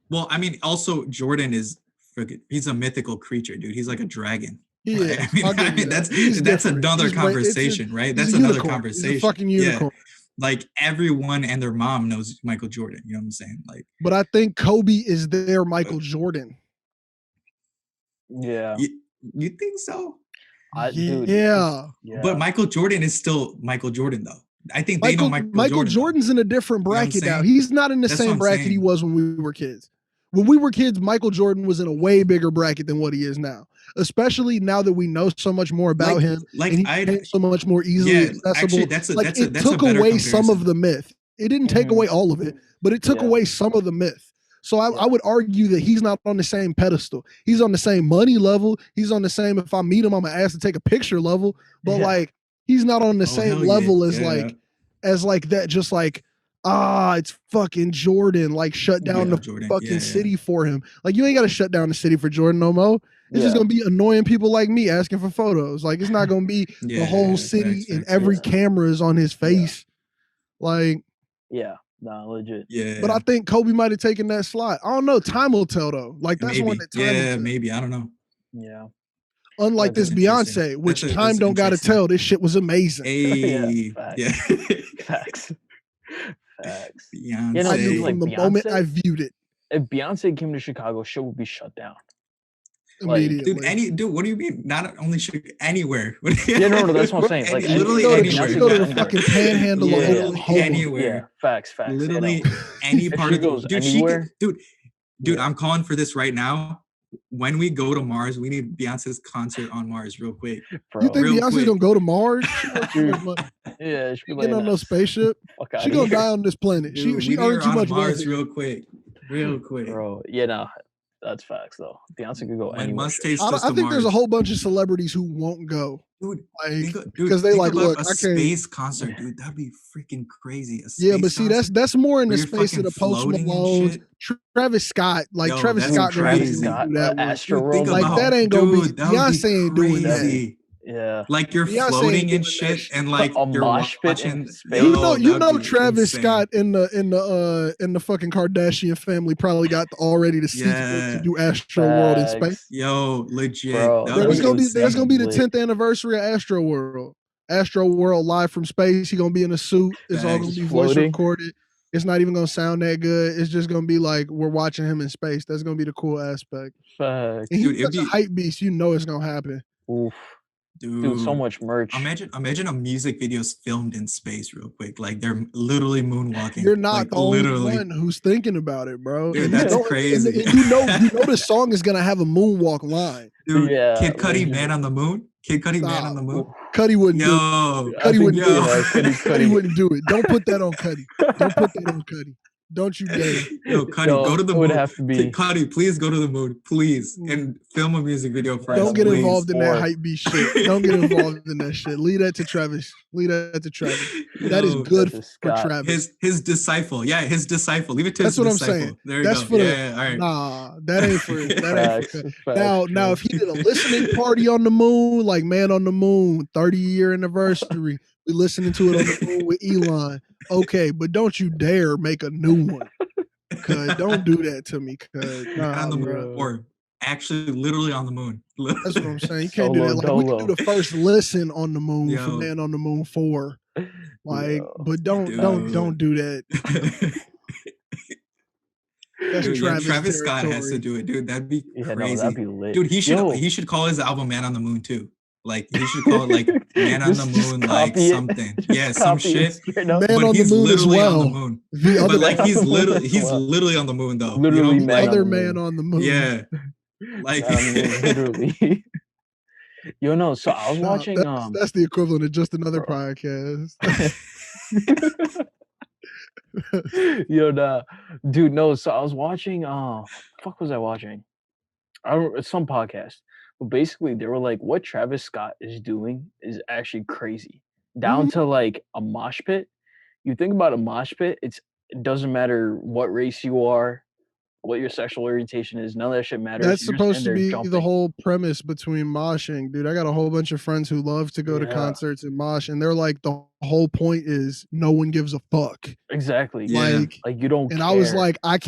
Well, I mean, also Jordan he's a mythical creature, dude. He's like a dragon. Yeah. I mean that's another conversation, right? That's another conversation. He's a fucking unicorn. Yeah. Like, everyone and their mom knows Michael Jordan. You know what I'm saying? Like, but I think Kobe is their Michael Jordan. Yeah. You think so? Dude, yeah. But Michael Jordan is still Michael Jordan, though. I think they know Michael Jordan's in a different bracket now. He's not in the same bracket he was when we were kids. When we were kids, Michael Jordan was in a way bigger bracket than what he is now. Especially now that we know so much more about him, and he's so much more easily accessible. Actually, it took away some of the myth. It didn't take away all of it, but it took away some of the myth. So I would argue that he's not on the same pedestal. He's on the same money level. He's on the same, if I meet him, I'm gonna ask to take a picture level. But like, he's not on the same level as that. Just like, it's fucking Jordan. Like, shut down the fucking city for him. Like, you ain't got to shut down the city for Jordan no more. It's just gonna be annoying people like me asking for photos. Like, it's not gonna be the whole city and every camera is on his face. Like, legit. Yeah. But I think Kobe might have taken that slot. I don't know. Time will tell though. Like, that's one that time will tell. Maybe. I don't know. Yeah. Unlike this Beyonce, which time don't gotta tell. This shit was amazing. Hey. Facts. Beyonce. I knew from the moment I viewed it. If Beyonce came to Chicago, shit would be shut down. immediately. Dude, what do you mean? Not only should anywhere. Yeah, no, that's what I'm saying. Like literally anywhere. She go to the fucking panhandle of Literally anywhere. Yeah, facts. Literally any part of the dude. Anywhere, dude, I'm calling for this right now. When we go to Mars, we need Beyonce's concert on Mars real quick. Bro. You think Beyonce's gonna go to Mars? Yeah, she getting on no spaceship. She gonna die on this planet. Dude, she earned too much Mars real quick. Bro. Yeah, no, that's facts though. Beyonce could go anywhere. I think there's a whole bunch of celebrities who won't go. Dude, because they like, look, a space concert, dude. That'd be freaking crazy. Yeah, but see, that's more in the space of the Post Malone, Travis Scott. Like Travis Scott, Astro World, like that ain't gonna be. Beyonce ain't doing that. Yeah, like you're floating and shit, and like you're watching. You know, Travis Scott in the fucking Kardashian family probably got already the sequel to do Astro World in space. Yo, legit. There's gonna be the 10th anniversary of Astro World. Astro World live from space. He gonna be in a suit. It's all gonna be voice recorded. It's not even gonna sound that good. It's just gonna be like we're watching him in space. That's gonna be the cool aspect. He's such a hype beast. You know it's gonna happen. Oof. Dude, so much merch. Imagine a music video's filmed in space real quick. Like they're literally moonwalking. You're not the only one who's thinking about it, bro. Dude, that's crazy. And you know the song is gonna have a moonwalk line. Dude, yeah, Kid Cudi, Man on the Moon. Kid Cudi, Man on the Moon. Cudi wouldn't do it. Cudi wouldn't do it. Cudi wouldn't do it. Don't put that on Cudi. Don't put that on Cudi. Don't you dare. Yo, Cudi, go to the moon. Cudi, please go to the moon. Please. And film a music video for us. Don't get involved in that hype beast shit. Don't get involved in that shit. Leave that to Travis. That is good for Travis. His disciple. Yeah, his disciple. Leave it to his disciple. That's what I'm saying. There you go. Yeah, all right. Nah, that ain't for Now, if he did a listening party on the moon, like Man on the Moon, 30-year anniversary, we listening to it on the moon with Elon. Okay, but don't you dare make a new one. Cause don't do that to me. Cause on the moon, or actually literally on the moon. That's what I'm saying. You can't do that. Like we can do the first listen on the moon for Man on the Moon 4. Like, but don't do that. That's Travis Scott has to do it, dude. That'd be crazy. That'd be lit. Dude, he should call his album Man on the Moon too. Like he should call it like Man on the Moon, like something. Yeah, some shit. Man on the Moon as well. On the moon. But like he's literally on the moon though. Literally, other man on the moon. Yeah, like literally. Yo, no. So I was watching. That's the equivalent of just another podcast. Yo, nah, dude. No. So I was watching. Fuck was I watching? Some podcast. But basically, they were like, what Travis Scott is doing is actually crazy. Down to like a mosh pit. You think about a mosh pit, it doesn't matter what race you are, what your sexual orientation is. None of that shit matters. That's supposed to be the whole premise between moshing, dude. I got a whole bunch of friends who love to go to concerts and mosh, and they're like, the whole point is no one gives a fuck. Exactly. Like you don't care. I was like, I've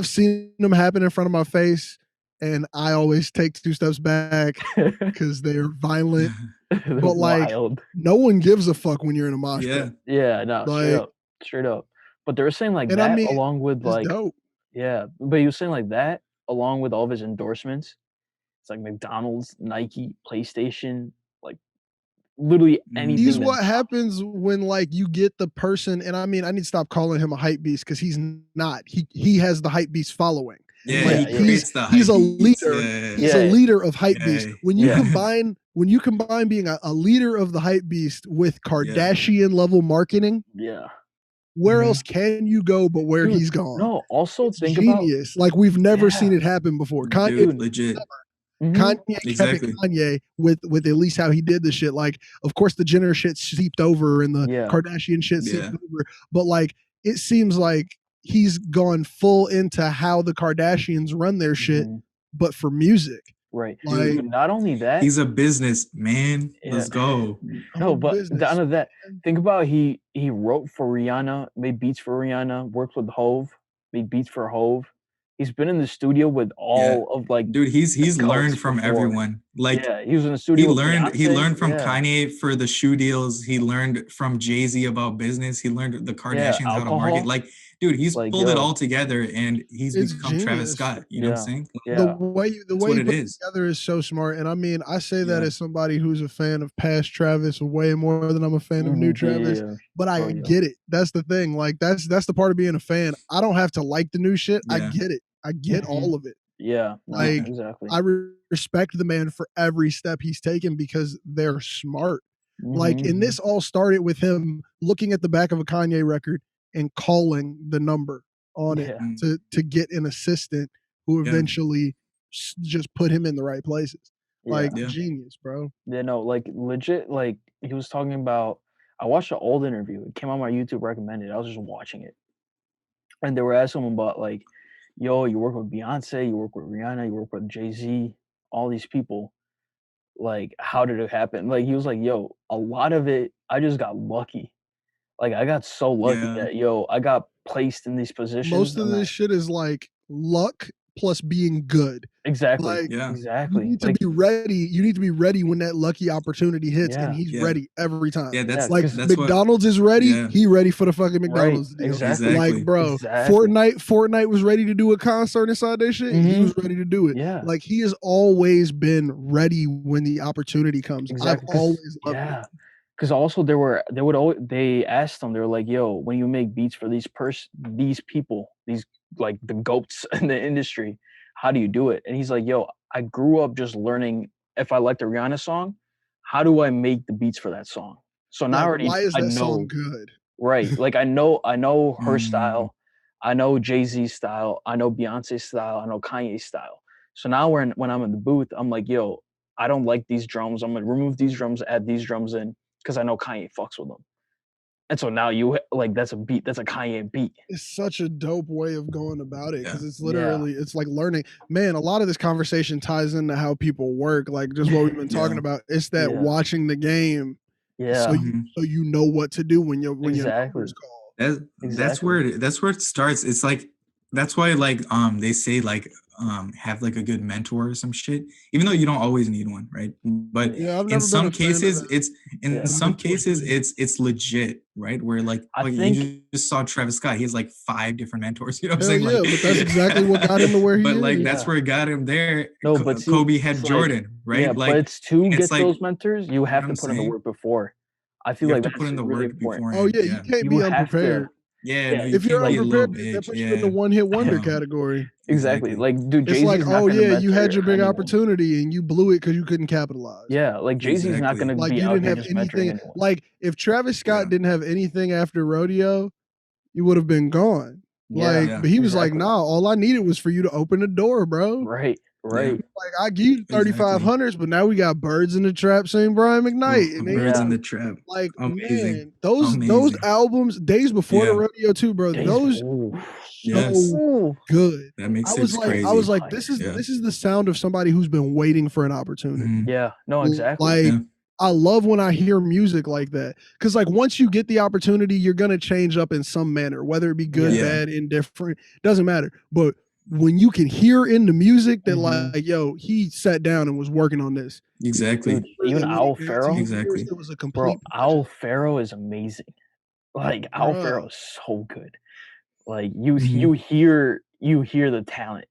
seen them happen in front of my face. And I always take 2 steps back because they're violent. But like, no one gives a fuck when you're in a mosh pit. Yeah, no, like, straight up. But they were saying like that along with like, dope. Yeah, but he was saying like that along with all of his endorsements. It's like McDonald's, Nike, PlayStation, like literally anything. He's what happens when like you get the person, and I mean, I need to stop calling him a hype beast because he's not. He has the hype beast following. Yeah, like, he's a leader. He's a leader of hype beast. When you combine being a leader of the hype beast with Kardashian level marketing, where else can you go but where he's gone? No, also think genius. Like we've never seen it happen before. Dude, legit. Kanye kept Kanye with at least how he did the shit. Like, of course, the Jenner shit seeped over and the Kardashian shit seeped over, but like it seems like he's gone full into how the Kardashians run their shit, but for music. Right. Like, dude, not only that, he's a business man. Let's go. No, but down to that, think about he wrote for Rihanna, made beats for Rihanna, worked with Hove, made beats for Hove. He's been in the studio with all of like, dude. He's learned from everyone. Like he was in the studio with he Beyoncé. learned from Kanye for the shoe deals. He learned from Jay-Z about business. He learned the Kardashians how to market. Alcohol. Like, dude, he's Like, pulled it all together and he's It's become Travis genius. Scott. You know what I'm saying? The way That's he what it put it is. together is so smart. And I mean, I say that as somebody who's a fan of past Travis way more than I'm a fan of new Travis. But I get it. That's the thing. Like that's the part of being a fan. I don't have to like the new shit. I get it. I get all of it. Yeah, like exactly. I respect the man for every step he's taken because they're smart. Like, and this all started with him looking at the back of a Kanye record and calling the number on it to get an assistant who eventually just put him in the right places. Like, genius, bro. Yeah, no, like legit. Like he was talking about. I watched an old interview. It came on my YouTube recommended. I was just watching it, and they were asking him about like, yo, you work with Beyonce, you work with Rihanna, you work with Jay-Z, all these people. Like, how did it happen? Like, he was like, yo, a lot of it, I just got lucky. Like, I got so lucky that, yo, I got placed in these positions. Most of this shit is like luck plus being good. Exactly. Like, exactly. You need to be ready. You need to be ready when that lucky opportunity hits, and he's ready every time. Yeah, that's like that's McDonald's is ready. He ready for the fucking McDonald's deal. Exactly. Like, bro, Fortnite was ready to do a concert inside that shit. He was ready to do it. Yeah. Like, he has always been ready when the opportunity comes. Exactly. I've always loved it. Because also they asked him, they were like, yo, when you make beats for these people, these like the goats in the industry, how do you do it? And he's like, yo, I grew up just learning if I liked a Rihanna song, how do I make the beats for that song? So now why is that song good? Right. Like I know her style, I know Jay-Z's style, I know Beyonce's style, I know Kanye's style. So now when I'm in the booth, I'm like, yo, I don't like these drums. I'm gonna remove these drums, add these drums in, because I know Kanye fucks with them. And so now you like that's a Kanye beat. It's such a dope way of going about it because it's literally it's like learning. Man, a lot of this conversation ties into how people work, like just what we've been talking about. It's that watching the game, so you know what to do when your number's called. That's where it starts. It's like that's why like they say like have like a good mentor or some shit, even though you don't always need one, right? But in some cases it's legit, right? Where like you just saw Travis Scott, he has like 5 different mentors, you know what I'm saying? Like, but that's exactly what got him to where he is. But like that's where it got him there. No, but Kobe had Jordan, right? Yeah, like, but it's to get those mentors, you have to put in the work before. I feel like to put in the work before. Oh yeah, you can't be unprepared. If you're unprepared, that puts you in the one-hit wonder category. Exactly. Like, dude, it's Jay-Z's like, not gonna you had your big opportunity and you blew it because you couldn't capitalize. Yeah, like Jay-Z's not gonna like be you out didn't here have just mentoring anything. anyone. Like if Travis Scott didn't have anything after Rodeo, you would have been gone. But he was like, nah, all I needed was for you to open the door, bro. Right. Like I give you 3,500s, but now we got Birds in the Trap, St. Brian McKnight, and Birds in the Trap. Like man, those albums, Days Before the Rodeo too, bro. Those so good. That makes sense. Crazy. I was like, this is the sound of somebody who's been waiting for an opportunity. Yeah, no, exactly. Like I love when I hear music like that because like once you get the opportunity, you're gonna change up in some manner, whether it be good, bad, indifferent, doesn't matter. But when you can hear in the music that like, yo, he sat down and was working on this. Exactly. Dude, even Owl Pharaoh. Exactly. It was a complete Owl Pharaoh is amazing. Like Owl Pharaoh is so good. Like you hear the talent.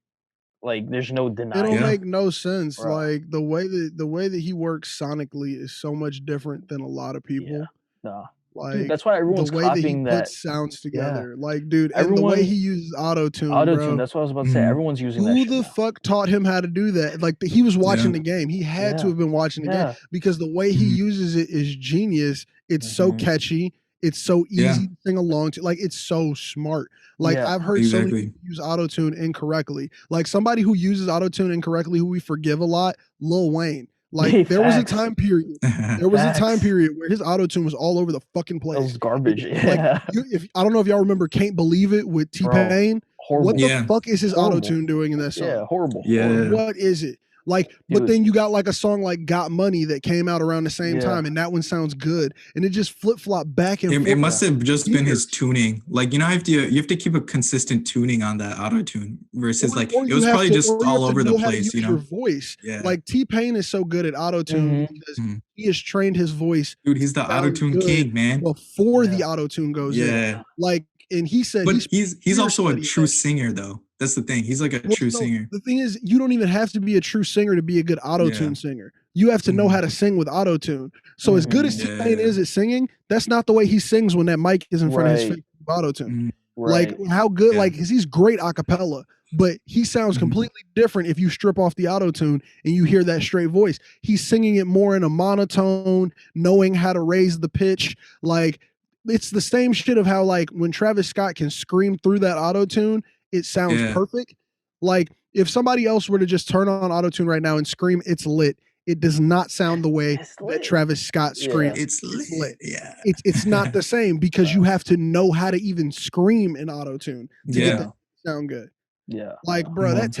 Like there's no denying. It don't make no sense. Bro. Like the way that he works sonically is so much different than a lot of people. Yeah. No. Like dude, that's why everyone's the way copying that he puts sounds together. Yeah. Like, dude, and the way he uses auto-tune. Auto-tune, that's what I was about to say. Everyone's using that. Who the fuck taught him how to do that? Like he was watching the game. He had to have been watching the game because the way he uses it is genius. It's so catchy. It's so easy to sing along to. Like it's so smart. Like I've heard so many people use auto-tune incorrectly. Like somebody who uses auto-tune incorrectly, who we forgive a lot, Lil Wayne. Like there was a time period. There was a time period where his auto-tune was all over the fucking place. It was garbage. Like if I don't know if y'all remember "Can't Believe It" with T-Pain. Horrible. What the fuck is his auto-tune doing in that song? Yeah, horrible. Yeah. What is it? Like, but then you got like a song like "Got Money" that came out around the same time, and that one sounds good, and it just flip flop back and forth. It must have just been his tuning. Like, you know, you have to keep a consistent tuning on that auto tune versus like it was probably just all over the place. You know, your voice. Like T-Pain is so good at auto tune because he has trained his voice. Dude, he's the auto tune king, man. Before the auto tune goes in, like, and he said, but he's also a true singer, though. That's the thing. He's like a true singer. The thing is, you don't even have to be a true singer to be a good auto-tune singer. You have to know how to sing with auto-tune. So as good as T-Pain is at singing, that's not the way he sings when that mic is in front of his face with auto-tune. Like, how good, like, he's great a cappella, but he sounds completely different if you strip off the auto-tune and you hear that straight voice. He's singing it more in a monotone, knowing how to raise the pitch. Like, it's the same shit of how, like, when Travis Scott can scream through that auto-tune, it sounds perfect. Like, if somebody else were to just turn on auto-tune right now and scream, "It's lit," it does not sound the way that Travis Scott screams. It's lit. Yeah. It's not the same because you have to know how to even scream in auto-tune to get that to sound good. Yeah. Like, bro, that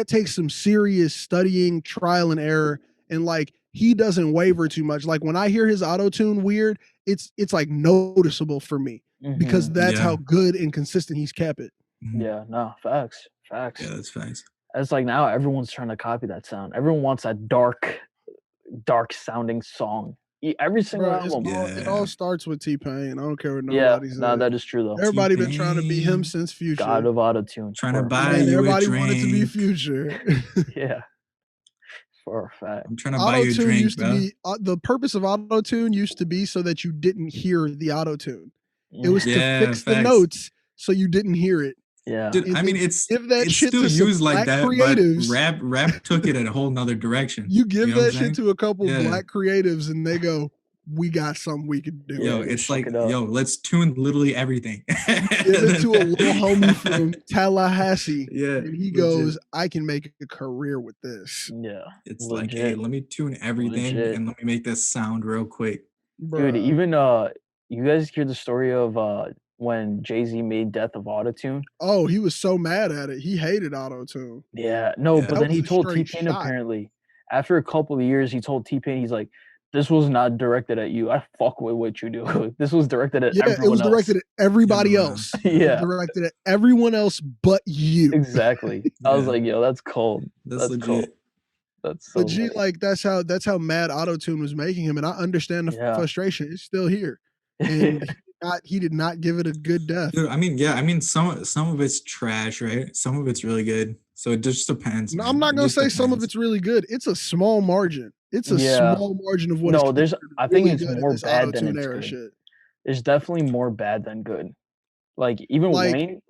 takes some serious studying, trial and error, and like he doesn't waver too much. Like when I hear his auto-tune weird, it's like noticeable for me because that's how good and consistent he's kept it. Yeah, no, facts. Yeah, that's facts. It's like now everyone's trying to copy that sound. Everyone wants that dark sounding song. Every single album. It all starts with T-Pain. I don't care what nobody says. No, that is true though. Everybody been trying to be him since Future. God of autotune. Trying to buy you everybody a drink. wanted to be Future. Yeah. For a fact. I'm trying to buy you a drink, used to be, the purpose of auto-tune used to be so that you didn't hear the auto-tune. It was to fix the notes so you didn't hear it. Yeah, dude. I mean, it's still used like that, creatives. But rap took it a whole nother direction. You give that shit to a couple black creatives, and they go, "We got something we can do." Yo, it's like, let's tune literally everything. Give it to a little homie from Tallahassee, yeah, and he goes, "I can make a career with this." Yeah, it's like, hey, let me tune everything and let me make this sound real quick, dude. Even you guys hear the story of when Jay-Z made Death of Autotune? Oh, he was so mad at it. He hated Autotune. Yeah, no, but then he told T-Pain apparently, after a couple of years, he told T-Pain, he's like, "This was not directed at you. I fuck with what you do. This was directed at everyone else." It was directed at everybody else. Yeah. Directed at everyone else but you. Exactly. I was like, yo, that's cold. That's legit. Cold. That's so legit. Like that's how mad Autotune was making him, and I understand the frustration. It's still here, and he did not give it a good death. Dude, I mean, some of it's trash, right? Some of it's really good. So it just depends. No, I'm not gonna say some of it's really good. It's a small margin. It's a small margin of what. No, I think it's more bad than it's good. Shit. There's definitely more bad than good. Like even Wayne,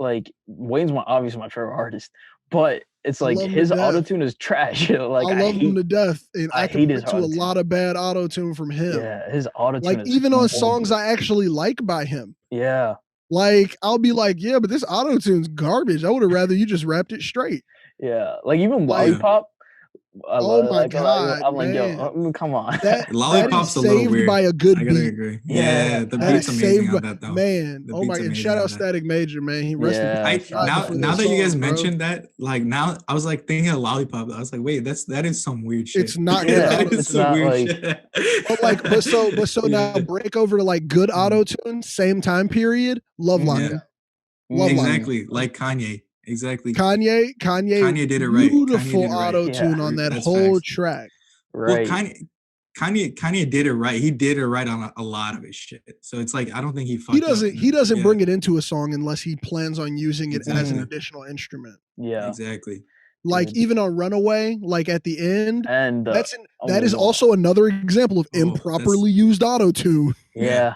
Wayne's obviously my favorite artist, but it's like his autotune is trash. Like I love him to death, and I can point to a lot of bad autotune from him. Yeah, his autotune. Like even on songs I actually like by him. Yeah. Like I'll be like, yeah, but this autotune's garbage. I would have rather you just rapped it straight. Yeah, like even Lollipop. Oh my god! I'm like, yo, come on. Lollipop's a little weird. By a good beat. Agree. Yeah, the beat's amazing on that though. Man, oh my! And shout out Static Major, man. He rested. Now that you guys mentioned that, like now I was like thinking of Lollipop. I was like, wait, that is some weird shit. It's not good. It's some weird shit. But so now break over to like good auto tune, same time period. Love Lollipop. Exactly, like Kanye. Exactly. Kanye did it right. Beautiful auto tune on that whole track. Right. Well, Kanye did it right. He did it right on a lot of his shit. So it's like I don't think he doesn't bring it into a song unless he plans on using it as an additional instrument. Yeah. Exactly. Like even on Runaway, like at the end, and that is also another example of improperly used auto tune. Yeah.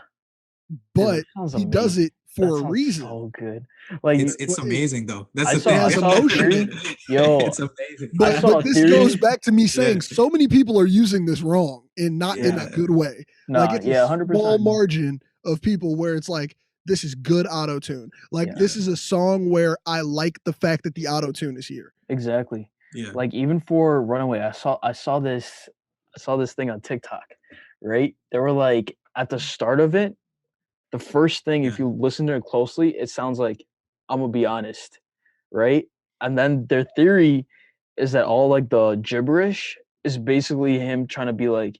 But he does it for a reason. So good. Like it's amazing though. That's the thing. Yo, it's amazing. But this goes back to me saying so many people are using this wrong and not in a good way. Like it's a 100%. Small margin of people where it's like this is good auto tune. Like this is a song where I like the fact that the auto tune is here. Exactly. Yeah. Like even for Runaway, I saw this thing on TikTok. Right? They were like at the start of it. The first thing, if you listen to it closely, it sounds like, I'm gonna be honest, right? And then their theory is that all like the gibberish is basically him trying to be like,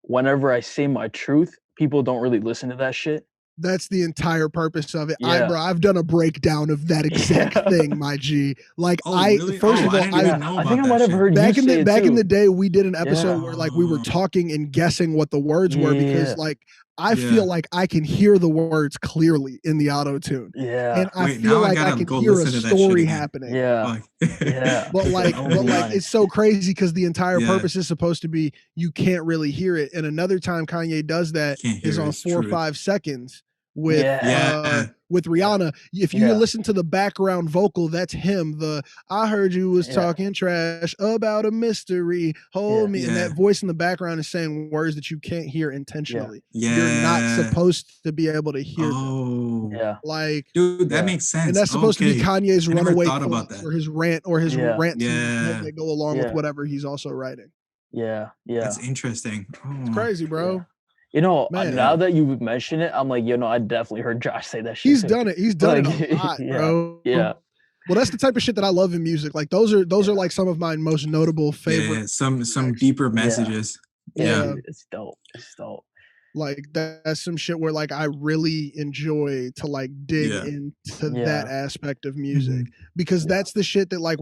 whenever I say my truth, people don't really listen to that shit. That's the entire purpose of it. Yeah. I've done a breakdown of that exact thing, my G. Like really? First of all, I didn't even know I about think I that might have shit. heard back you in say the it back too. in the day, we did an episode Yeah. where like we were talking and guessing what the words were because like I Yeah. feel like I can hear the words clearly in the auto tune. Yeah. And I Wait, feel now I like I gotta can go hear a listen to that shit story again. happening. Yeah. Yeah. But like I'll be honest. it's so crazy because the entire Yeah. purpose is supposed to be you can't really hear it. And another time Kanye does that Can't is hear on his 4 or truth. 5 seconds with Yeah. with Rihanna. If you Yeah. listen to the background vocal, that's him. I heard you was Yeah. talking trash about a mystery. Hold me. And Yeah. that voice in the background is saying words that you can't hear intentionally. Yeah. You're not supposed to be able to hear them. Oh. Yeah. Like, Dude, that Yeah. makes sense. and that's supposed to be Kanye's I never runaway thought about thoughts that. or his rant Yeah. rants in his Yeah. head that go along with Yeah. whatever he's also writing. Yeah. Yeah. That's interesting. It's crazy, bro. Yeah. You know, Man. now that you mention it, I'm like, you know, I definitely heard Josh say that shit. He's too. done it. He's done Like, it a lot, yeah. bro. Yeah. Well, that's the type of shit that I love in music. Like those are like some of my most notable favorite. Yeah, some deeper messages. Yeah. Yeah. Dude, it's dope. It's dope. Like that's some shit where like I really enjoy to like dig into that aspect of music because that's the shit that like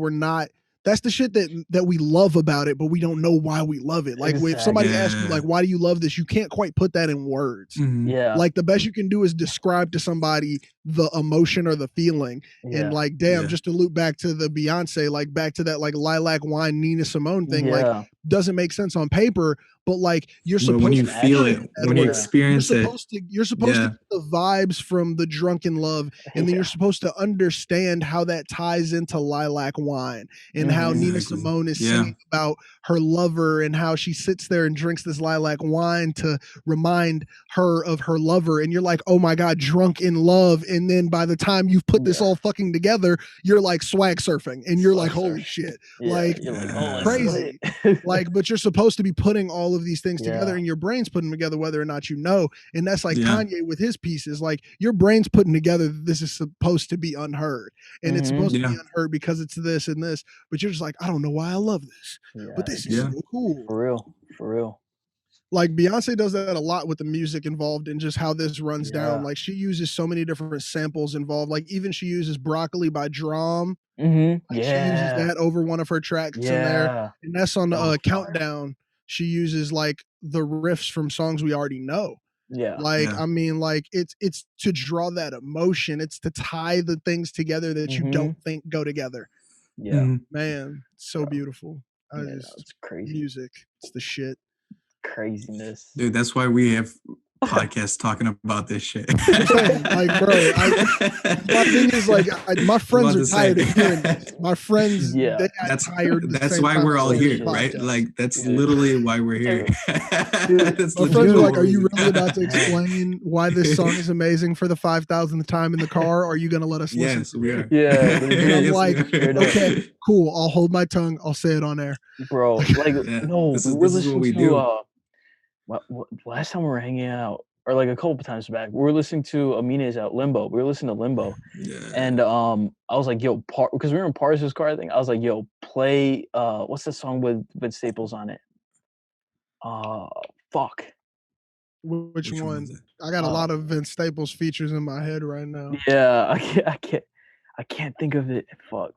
that's the shit that we love about it, but we don't know why we love it. Like if somebody asks you like, why do you love this? You can't quite put that in words. Yeah. Like the best you can do is describe to somebody the emotion or the feeling. And like, damn, just to loop back to the Beyoncé, like back to that like Lilac Wine Nina Simone thing, like doesn't make sense on paper, but like you're supposed when you to feel it, when you experience you're supposed to get the vibes from the Drunken Love, and then you're supposed to understand how that ties into Lilac Wine and how Nina Simone is singing about her lover and how she sits there and drinks this lilac wine to remind her of her lover. And you're like, oh my God, drunk in love. And then by the time you've put this all fucking together, you're like swag surfing and you're like, holy shit, like crazy. Like, but you're supposed to be putting all of these things together and your brain's putting them together whether or not you know. And that's like Kanye with his pieces, like your brain's putting together this is supposed to be unheard and it's supposed to be unheard because it's this and this, but you're just like, I don't know why I love this, but this is so cool. For real. Like Beyonce does that a lot with the music involved and just how this runs down. Like she uses so many different samples involved. Like even she uses Broccoli by Drum. Like she uses that over one of her tracks in there. And that's on the Countdown. She uses like the riffs from songs we already know. I mean, like it's to draw that emotion. It's to tie the things together that you don't think go together. Man, so beautiful. It's crazy. Music. It's the shit. Craziness. Dude, that's why we have podcasts talking about this shit. Like, bro, my thing is like, my friends are tired of hearing this. My friends, they got tired. That's why we're all here, right? Like, that's literally why we're here. My friends are like, are you really about to explain why this song is amazing for the 5,000th time in the car? Or are you going to let us listen? Yes, we are. Yeah. And I'm like, okay, cool. I'll hold my tongue. I'll say it on air. Bro, like, no, this we were is listening what we to, do. last time we were hanging out, or like a couple times back, we were listening to Amine's out Limbo. We were listening to Limbo, and I was like, "Yo," because we were in Pars's car. I think I was like, "Yo, play what's the song with Vince Staples on it?" Fuck. Which one? I got a lot of Vince Staples features in my head right now. Yeah, I can't think of it. Fuck.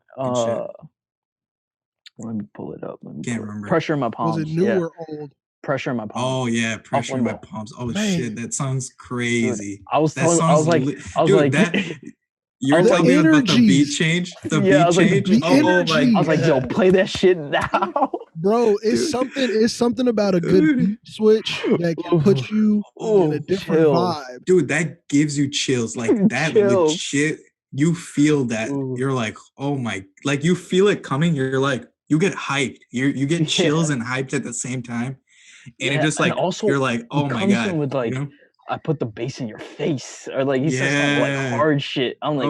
Let me pull it up. Can't remember. Pressure in My Palms. Was it new or old? Pressure in My Palms. Oh yeah, Pressure in My Palms. Oh shit, that sounds crazy. Dude, I was like, you're telling me about the beat change? The beat change? I was like, yo, play that shit now. Bro, it's something about a good beat switch that can put you in a different vibe. Dude, that gives you chills. Like that shit, you feel that. You're like, oh my, like you feel it coming. You're like, you get hyped. You get chills and hyped at the same time. And it just like, also, you're like, oh my God. With like, you know? I put the bass in your face, or like he says some like hard shit. I'm like,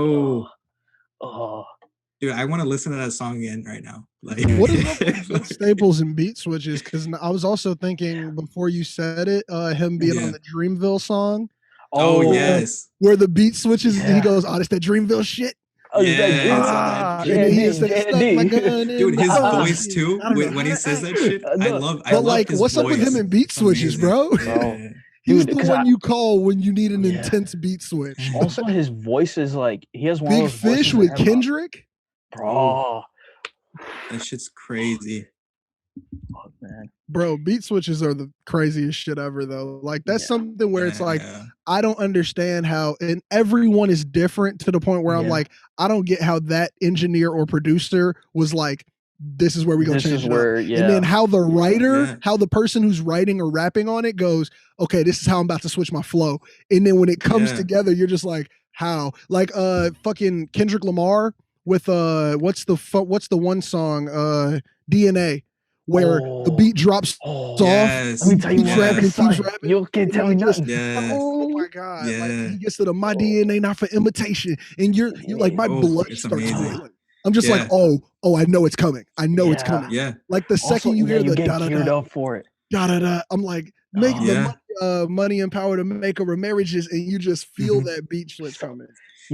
oh. Dude, I want to listen to that song again right now. Like, what is up with Staples and beat switches? Because I was also thinking before you said it, him being on the Dreamville song. Oh yes, where the beat switches and he goes, "Oh, it's that Dreamville shit." And then he said, "Stuck my gun in dude, the his phone." voice too, I don't know when how he to says act. that shit. I But love like, his what's up with him voice. and beat It's switches, amazing. bro? Bro. He's Dude, the one you call when you need an Yeah. intense beat switch. Also, his voice is like he has one Big of those Fish voices in with hip-hop. Kendrick. Bro. That shit's crazy. Fuck, man. Bro, beat switches are the craziest shit ever, though. Like, that's something where it's like, I don't understand how, and everyone is different to the point where I'm like, I don't get how that engineer or producer was like, this is where we gonna change it up. And then how the writer, how the person who's writing or rapping on it goes, okay, this is how I'm about to switch my flow. And then when it comes together, you're just like, how? Like fucking Kendrick Lamar with what's the one song, DNA, where the beat drops off. Let me tell you keeps rapping and keeps rapping. You can't tell me nothing. Oh my god! Like he gets to the my DNA not for imitation, and you're like my blood starts boiling. I'm just like, oh, I know it's coming. I know it's coming. Yeah. Like the second you hear the get da da geared da up for it. Da da da, I'm like making the money and power to make over marriages, and you just feel that beat switch coming.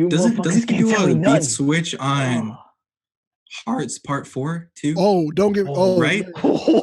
Doesn't he do a beat switch on Hearts Part 4 too? Oh, don't get right?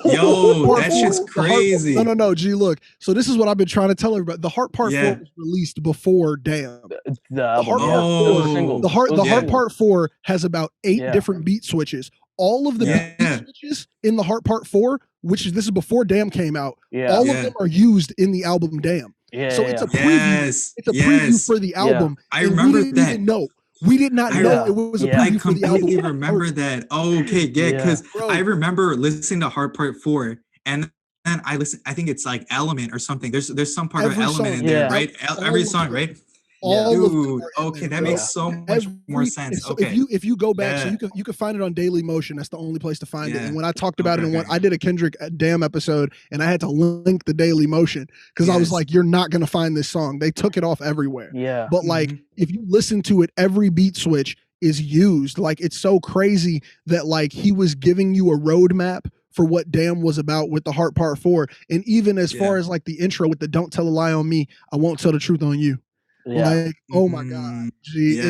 Yo, that shit's crazy. No, G, look. So this is what I've been trying to tell everybody. The Heart Part 4 was released before Damn. The Heart Part 4 has about 8 different beat switches. All of the beat switches in the Heart Part 4, this is before Damn came out. All of them are used in the album Damn. So it's a preview. It's a preview for the album. I remember that. We did not know it was a preview for the album. I completely remember that. Oh, okay, because I remember listening to Heart Part 4, and I think it's like Element or something. There's some part of Element in there, right? Every song, right? Dude, okay, that makes so much more sense. So okay, if you go back, so you can find it on Daily Motion. That's the only place to find it. And when I talked about it in I did a Kendrick Damn episode, and I had to link the Daily Motion because I was like, you're not gonna find this song. They took it off everywhere. Yeah. But like, if you listen to it, every beat switch is used. Like, it's so crazy that like he was giving you a roadmap for what Damn was about with the Heart Part 4, and even as far as like the intro with the "Don't Tell a Lie on Me, I Won't Tell the Truth on You." Like, oh my god, G,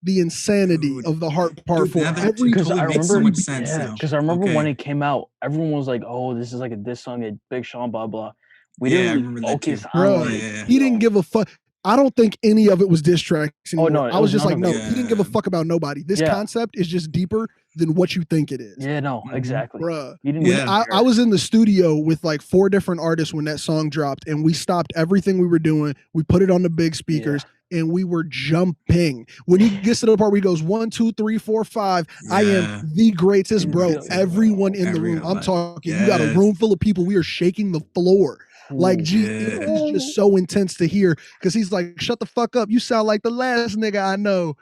the insanity of the Heart Part 4. Because I remember when it came out, everyone was like, "Oh, this is like a diss song at Big Sean, blah blah." We didn't really focus on he didn't give a fuck. I don't think any of it was diss tracks anymore. No, I was just like, no, he didn't give a fuck about nobody. This concept is just deeper than what you think it is. Yeah, no, exactly. Bruh. I was in the studio with like 4 different artists when that song dropped, and we stopped everything we were doing. We put it on the big speakers, and we were jumping. When he gets to the part where he goes 1, 2, 3, 4, 5, I am the greatest, bro. Everyone in the room. I'm talking. You got a room full of people. We are shaking the floor. Like, G, it was just so intense to hear because he's like, shut the fuck up. You sound like the last nigga I know.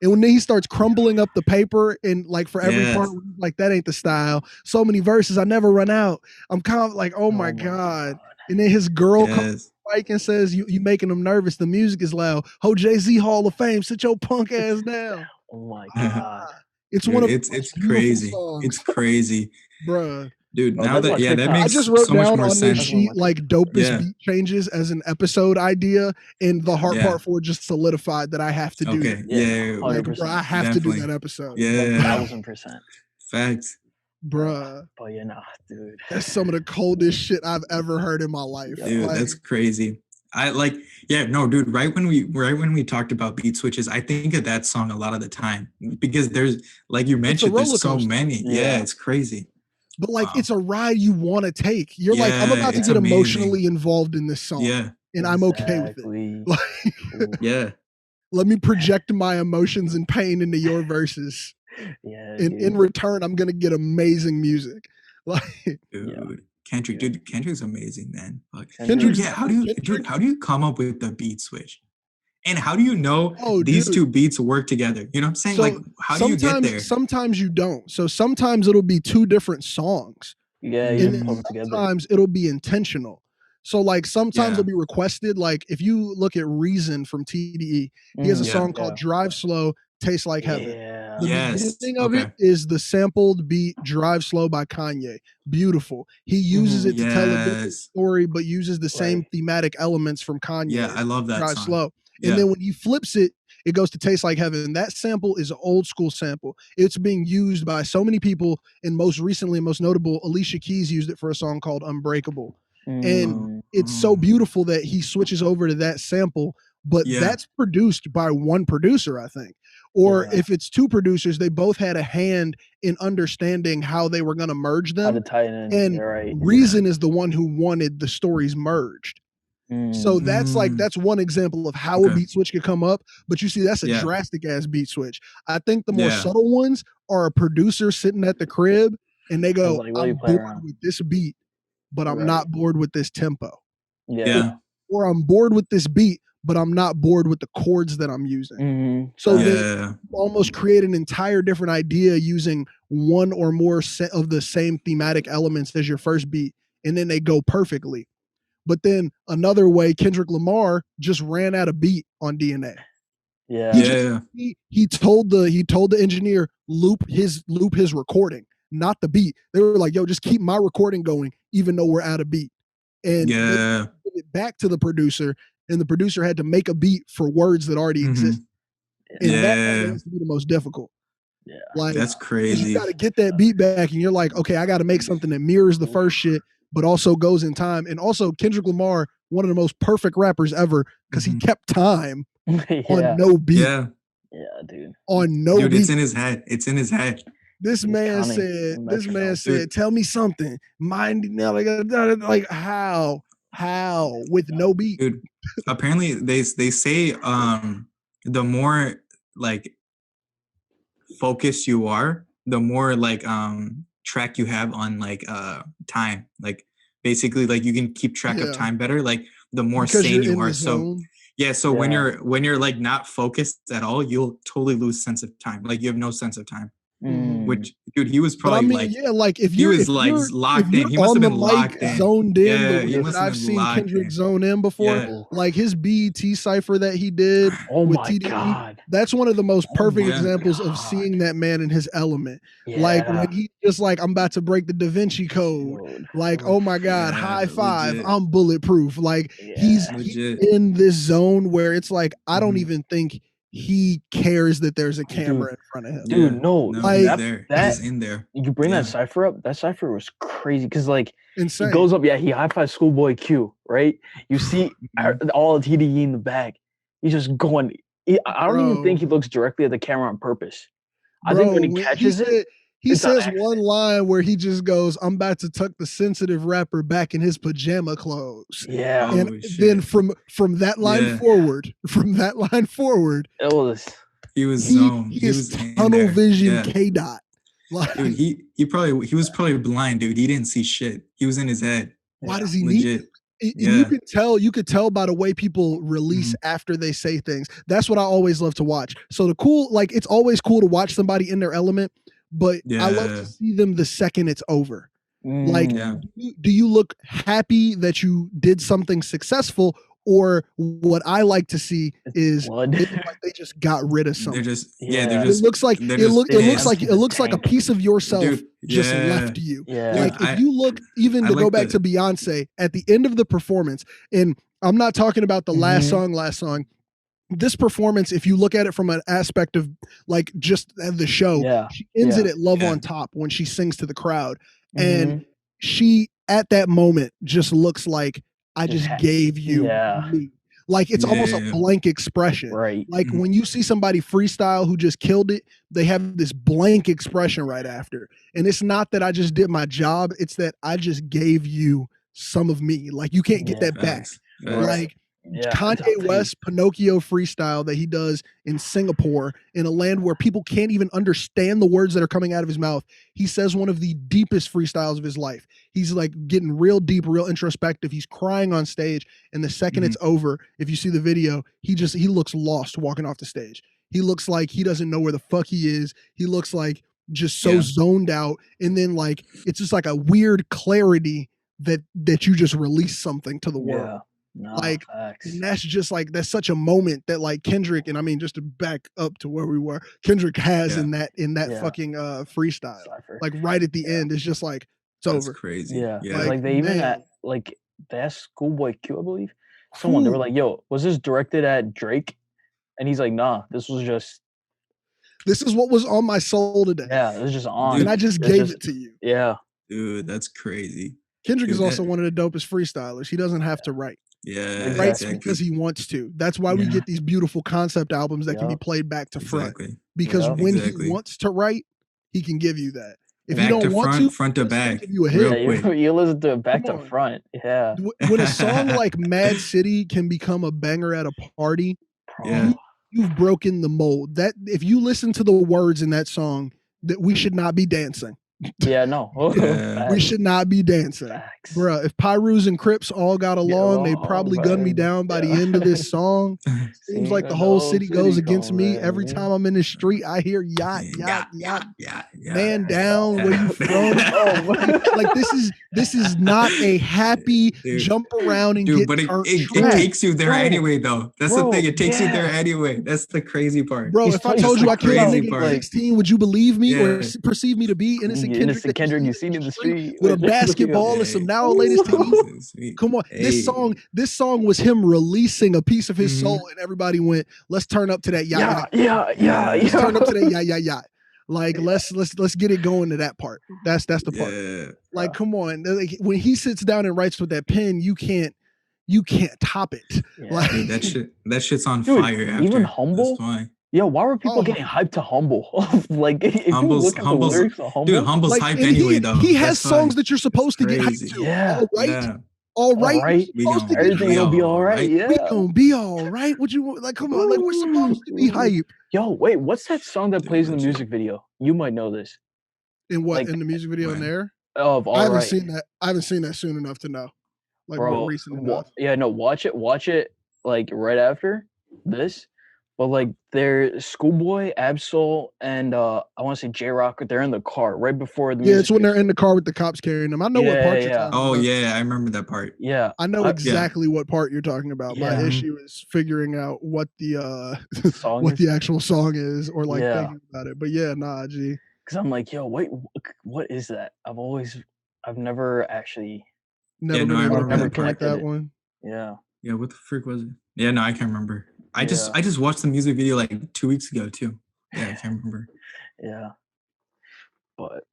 And when he starts crumbling up the paper and like for every part, like, that ain't the style. So many verses, I never run out. I'm kind of like, oh my God. And then his girl comes bike and says, you making them nervous. The music is loud. Ho, Jay-Z Hall of Fame, sit your punk ass down. Oh my God. It's one of it's crazy. songs. It's crazy. Bruh. Dude, now that that makes I just wrote so much down more on sense. this sheet like dopest beat changes as an episode idea, and the Heart Part 4 just solidified that I have to do that. Yeah, like, bro, I have to do that episode. Yeah, 1000%. Facts, bruh. But dude, that's some of the coldest shit I've ever heard in my life. Dude, like, that's crazy. Dude. Right when we talked about beat switches, I think of that song a lot of the time because there's, like you mentioned, there's so many. Yeah, it's crazy. But like, it's a ride you want to take. You're like, I'm about to get emotionally involved in this song. Yeah. And I'm okay with it. Like, let me project my emotions and pain into your verses. And in return, I'm gonna get amazing music. Like, dude, Kendrick's amazing, man. Kendrick, how do you come up with the beat switch? And how do you know these two beats work together? You know what I'm saying? So like, how do you get there? Sometimes you don't. So sometimes it'll be 2 different songs. Yeah, and sometimes it'll be intentional. So like sometimes it'll be requested. Like if you look at Reason from TDE, he has a song called Drive Slow, Tastes Like Heaven. The beginning of it is the sampled beat Drive Slow by Kanye. Beautiful. He uses it to tell a different story, but uses the same thematic elements from Kanye. Yeah, I love that Drive song. Slow. And then when he flips it it goes to Taste Like Heaven. That sample is an old school sample. It's being used by so many people, and most recently, most notable, Alicia Keys used it for a song called Unbreakable. And it's so beautiful that he switches over to that sample, but that's produced by one producer, I think. Or if it's two producers, they both had a hand in understanding how they were going to merge them. How to tie it in. And Reason is the one who wanted the stories merged. So that's one example of how a beat switch could come up. But you see, that's a drastic ass beat switch. I think the more subtle ones are a producer sitting at the crib and they go, like, I'm bored with this beat, but I'm not bored with this tempo. Yeah. Or I'm bored with this beat, but I'm not bored with the chords that I'm using. So they almost create an entire different idea using one or more of the same thematic elements as your first beat, and then they go perfectly. But then another way, Kendrick Lamar just ran out of beat on DNA. He told the engineer loop his recorder, not the beat. They were like, yo, just keep my recording going, even though we're out of beat. And they gave it back to the producer, and the producer had to make a beat for words that already exist. And that has to be the most difficult. Yeah. Like, that's crazy. You got to get that beat back, and you're like, okay, I got to make something that mirrors the first shit, but also goes in time. And also, Kendrick Lamar, one of the most perfect rappers ever, because he kept time on no beat. Yeah, dude. On no beat. It's in his head. It's in his head. This man said, tell me something. Mind like how with no beat. Dude, apparently they say the more like focused you are, the more like track you have on like time. Like basically like you can keep track of time better, like the more because sane you are. So when you're like not focused at all, you'll totally lose sense of time. Like you have no sense of time. Which, dude, he was probably like if you're locked in. He must have been locked in, zoned in. Yeah, the way I've seen Kendrick zone in before, like his BET cipher that he did with TDE. That's one of the most perfect examples of seeing that man in his element. Like when he just like, I'm about to break the Da Vinci Code. Like, oh my God, high five, legit. I'm bulletproof. Like he's in this zone where it's like I don't even think he cares that there's a camera in front of him. Dude, no, like he's there. He's in there. You bring that cipher up. That cipher was crazy because like insane. He goes up, he high fives Schoolboy Q, right? You see all of TDE in the back. He's just going. I don't even think he looks directly at the camera on purpose. I think when he catches it. He says one line where he just goes, I'm about to tuck the sensitive rapper back in his pajama clothes. Yeah. And then from that line forward, it was he was zoned. He was tunnel vision K-Dot. Like, dude, he was probably blind, dude. He didn't see shit. He was in his head. Why does he need it? You could tell by the way people release after they say things. That's what I always love to watch. So it's always cool to watch somebody in their element. But I love to see them the second it's over. Like, do you look happy that you did something successful, or what I like to see is like they just got rid of something. It looks like a piece of yourself just left you. Like if you look, even to go back to Beyoncé at the end of the performance, and I'm not talking about the last song. This performance, if you look at it from an aspect of like just the show, she ends it at Love on Top when she sings to the crowd. And she, at that moment, just looks like, I just gave you me. Like it's almost a blank expression. Right. Like when you see somebody freestyle who just killed it, they have this blank expression right after. And it's not that I just did my job, it's that I just gave you some of me. Like you can't get that back. Like Kanye West Pinocchio freestyle that he does in Singapore, in a land where people can't even understand the words that are coming out of his mouth. He says one of the deepest freestyles of his life. He's like getting real deep, real introspective. He's crying on stage, and the second it's over, if you see the video, he looks lost walking off the stage. He looks like he doesn't know where the fuck he is. He looks like just so zoned out, and then like it's just like a weird clarity that you just release something to the world. No, like and that's just like that's such a moment that like Kendrick, and I mean just to back up to where we were, Kendrick has in that fucking freestyle. Like right at the end, it's just like it's over. Crazy. Yeah. Like they even they asked Schoolboy Q, I believe. They were like, yo, was this directed at Drake? And he's like, nah, this is what was on my soul today. Yeah, it was just on. Dude, and I just gave it to you. Yeah. Dude, that's crazy. Kendrick is also one of the dopest freestylers. He doesn't have to write. Yeah, he writes because he wants to. That's why we get these beautiful concept albums that can be played back to front. Because when he wants to write, he can give you that. If back you don't want to, front to back. You a hit. You listen to it back to front. Yeah. When a song like Mad City can become a banger at a party, you've broken the mold. That if you listen to the words in that song, that we should not be dancing. Yeah, no. We should not be dancing. Facts. Bruh, if Pyrus and Crips all got along, they'd probably gun me down by the end of this song. Seems like the whole city goes against me. Every time I'm in the street, I hear yacht, man down, where you from? Like this is not a happy jump around and get but it takes you there anyway, though. That's the thing. It takes you there anyway. That's the crazy part. Bro, if I told you I killed a nigga at 16, would you believe me or perceive me to be innocent Kendrick you seen in the street with a basketball and some now latest to come on. This song was him releasing a piece of his soul, and everybody went, let's turn up to that yacht. Let's turn up to that yacht. Like let's get it going to that part. That's the part. Like, come on. Like, when he sits down and writes with that pen, you can't top it. Like that shit's on fire. After. Even Humble. Yeah, why were people getting hyped to Humble? Like, if Humble's, you look at the lyrics of Humble, dude, Humble's hyped anyway, though. He has songs that you're supposed to get hyped to. Yeah. All right. Everything will be all right. Yeah. We gonna be all right. What you like? Come on, like we're supposed to be hype. Yo, wait, what's that song that plays in the music video? You might know this. In what? Like, in the music video in there? Of All Right. I haven't seen that soon enough to know. Like, bro, recent enough. Yeah, no, watch it like right after this. But like there's Schoolboy, Absol, and I want to say J-Rock, they're in the car right before the it's when they're in the car with the cops carrying them. I know what part you're talking about. Oh yeah, I remember that part. Yeah. I know exactly what part you're talking about. My issue is figuring out what the the actual song is, or like thinking about it. But yeah, nah, G. Because I'm like, yo, wait, what is that? I've never actually never connected that one. Yeah. Yeah, what the frick was it? Yeah, no, I can't remember. I just watched the music video like 2 weeks ago too. Yeah, I can't remember. Yeah, but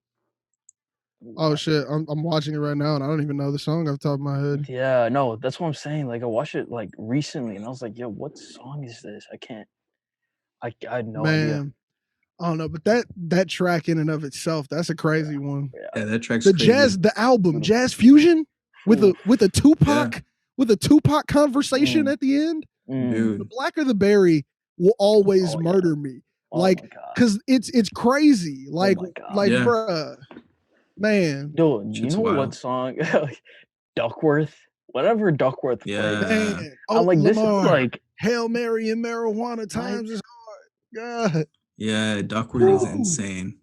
oh shit, I'm watching it right now and I don't even know the song off the top of my head. Yeah, no, that's what I'm saying. Like I watched it like recently and I was like, yo, what song is this? I had no idea. I don't know, but that track in and of itself, that's a crazy one. Yeah, that track's the crazy. The album Jazz Fusion with a Tupac with a Tupac conversation at the end. Dude. The Black or the Berry will always murder me. Like, cause it's crazy. Like, bruh, man. Dude, you know what song? Duckworth, whatever Duckworth played. Man. I'm like, this is like Hail Mary and marijuana times is hard. God. Yeah, Duckworth is insane.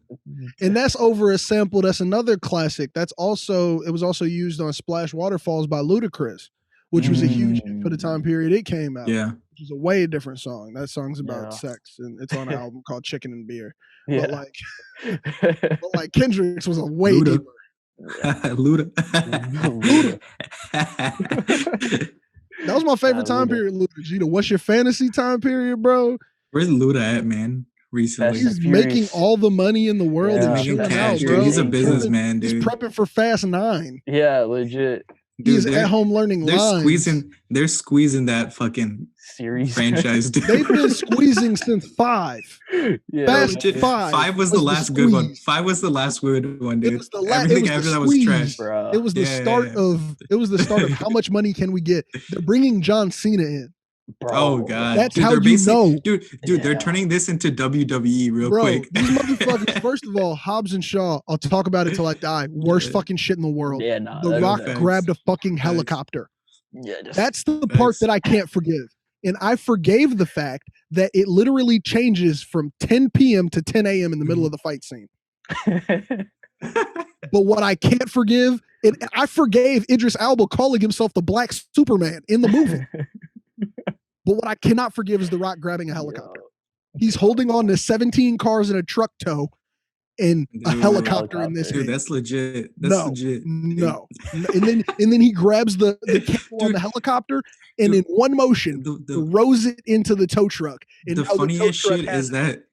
And that's over a sample. That's another classic. It was also used on Splash Waterfalls by Ludacris, which was a huge hit for the time period it came out. Yeah. Which is a way different song. That song's about sex, and it's on an album called Chicken and Beer. Yeah. But like Kendrick's was a way deeper. Luda. That was my favorite time period, Luda. Gina, what's your fantasy time period, bro? Where's Luda at, man? Recently. He's making all the money in the world and chilling out, bro. He's a businessman, dude. He's prepping for Fast 9. Yeah, legit. Dude, he's at home learning lines. They're squeezing that fucking series franchise, dude. They've been squeezing since 5. Yeah, Fast 5. 5 was the last good one. 5 was the last good one, dude. Everything after that was trash, bro. It was the start of. It was the start of how much money can we get? They're bringing John Cena in. Bro, oh god, that's how you know, dude. They're turning this into WWE real quick. These motherfuckers. First of all, Hobbs and Shaw. I'll talk about it till I die. Worst fucking shit in the world. Yeah, nah, The Rock grabbed a fucking helicopter. Yeah, that's the part that I can't forgive, and I forgave the fact that it literally changes from 10 p.m. to 10 a.m. in the middle of the fight scene. But what I can't forgive, I forgave Idris Elba calling himself the Black Superman in the movie. But what I cannot forgive is The Rock grabbing a helicopter. He's holding on to 17 cars in a truck tow, and a Dude, helicopter in this. Dude, hand. that's legit. That's legit. No. And then he grabs the cable on the helicopter and in one motion throws it into the tow truck. And the funniest shit is that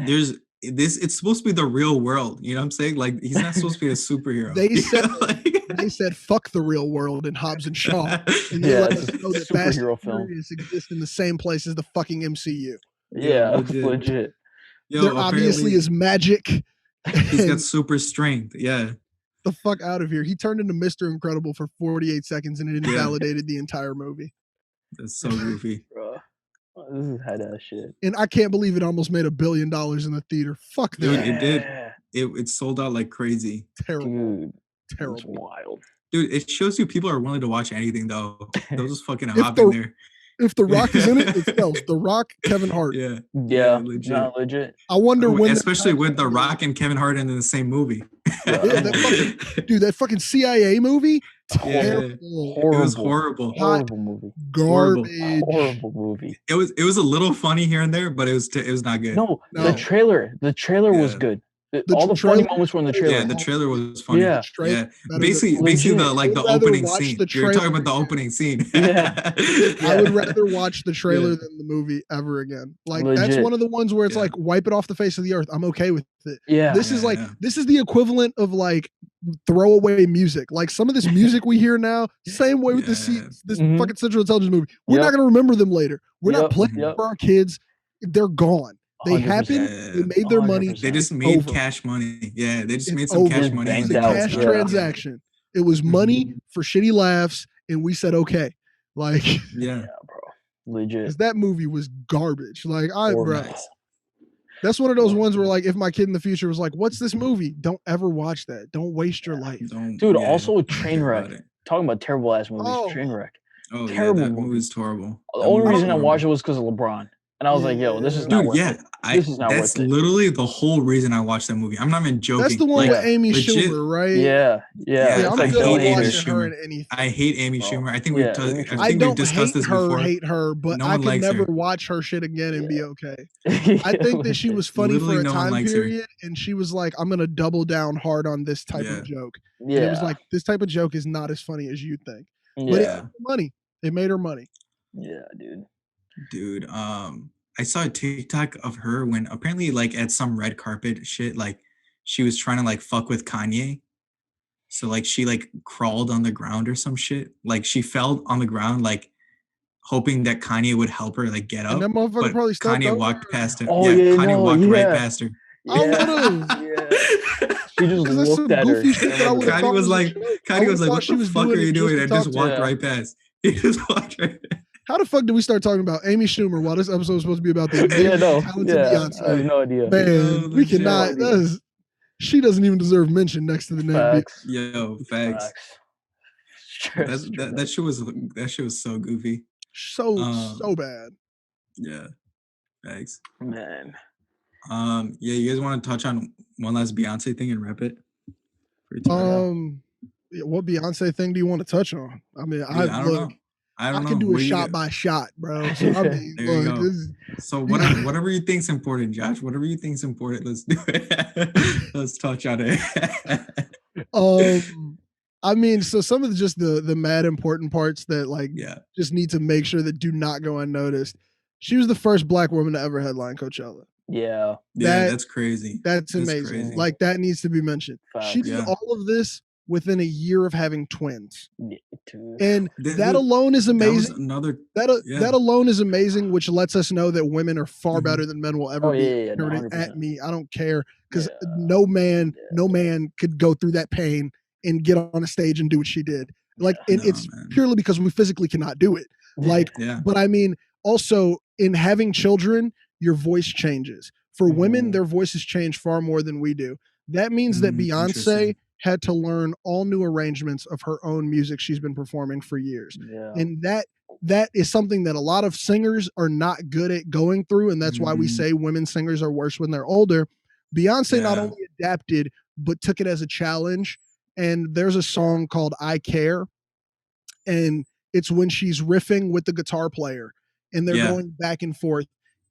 there's this. It's supposed to be the real world. You know what I'm saying? Like he's not supposed to be a superhero. They said fuck the real world in Hobbs and Shaw, and they let us know that Fast and Furious exist in the same place as the fucking MCU. Yeah, legit. Yo, there obviously is magic. He's got super strength. Yeah. The fuck out of here. He turned into Mr. Incredible for 48 seconds and it invalidated the entire movie. That's so goofy. Bro. This is head-ass shit. And I can't believe it almost made $1 billion in the theater. Fuck that. Dude, it did. It sold out like crazy. Terrible. Dude, terrible. That's wild. Dude, it shows you people are willing to watch anything though. They'll just fucking hop in there. If The Rock is in it, it sells. The Rock, Kevin Hart. Yeah, legit. Not legit. I wonder when, especially with The Rock and Kevin Hart in the same movie. That fucking CIA movie. Horrible. It was horrible. Horrible movie. Garbage. Horrible movie. It was a little funny here and there, but it was not good. No. The trailer was good. All the funny moments were in the trailer. Yeah, the trailer was funny. Yeah. Basically the opening scene. You're talking about the opening scene. Yeah. I would rather watch the trailer than the movie ever again. Like that's one of the ones where it's like wipe it off the face of the earth. I'm okay with it. Yeah. This is this is the equivalent of like throwaway music. Like some of this music we hear now, same way with this fucking Central Intelligence movie. We're not gonna remember them later. We're not playing for our kids. They're gone. They happened. They made their money. They just made cash money. Yeah, they just made some cash money. It was a cash transaction. It was money for shitty laughs, and we said okay. Like, bro, legit. That movie was garbage. Like, bro, that's one of those ones where, like, if my kid in the future was like, "What's this movie?" Don't ever watch that. Don't waste your life, dude. Also, a Trainwreck. Talking about terrible ass movies. Trainwreck. Oh, terrible. That movie was horrible. The only reason I watched it was because of LeBron. And I was like, yo, this is not worth it. This is not worth it. That's literally the whole reason I watched that movie. I'm not even joking. That's the one with Amy Schumer, right? Yeah. I'm good at watching her in anything. I hate Amy Schumer. I think we've discussed this before. I don't hate her, but I can never watch her shit again and be okay. I think that she was funny for a time period, and she was like, I'm going to double down hard on this type of joke. And it was like, this type of joke is not as funny as you think. But it made her money. It made her money. Yeah, dude. Dude, I saw a TikTok of her when apparently like at some red carpet shit, like she was trying to like fuck with Kanye. So like she like crawled on the ground or some shit. Like she fell on the ground, like hoping that Kanye would help her like get up. And that motherfucker but probably Kanye walked past her. Kanye walked right past her. She just looked at her. Kanye was like, what the fuck are you doing? And just walked right past. He just walked right past. How the fuck did we start talking about Amy Schumer while this episode was supposed to be about the talented Beyoncé? I have no idea. Man, we cannot. She doesn't even deserve mention next to the name. Facts. That shit was so goofy. So bad. Yeah. Thanks. Man. You guys want to touch on one last Beyonce thing and wrap it? What Beyonce thing do you want to touch on? I mean, I don't know. I can do a shot by shot, bro. So I mean, there you go. So whatever you think's important, Josh. Whatever you think's important, let's do it. Let's touch on it. I mean, so some of the mad important parts that just need to make sure that do not go unnoticed. She was the first Black woman to ever headline Coachella. Yeah. That's crazy. That's amazing. Crazy. Like that needs to be mentioned. Facts. She did all of this within a year of having twins. And that alone is amazing. That alone is amazing, which lets us know that women are far better than men will ever be. No, at me. I don't care. Because no man could go through that pain and get on a stage and do what she did. It's purely because we physically cannot do it. But I mean, also in having children, your voice changes. For women, their voices change far more than we do. That means that Beyoncé had to learn all new arrangements of her own music she's been performing for years. Yeah. And that is something that a lot of singers are not good at going through. And that's why we say women singers are worse when they're older. Beyonce not only adapted, but took it as a challenge. And there's a song called I Care. And it's when she's riffing with the guitar player and they're going back and forth.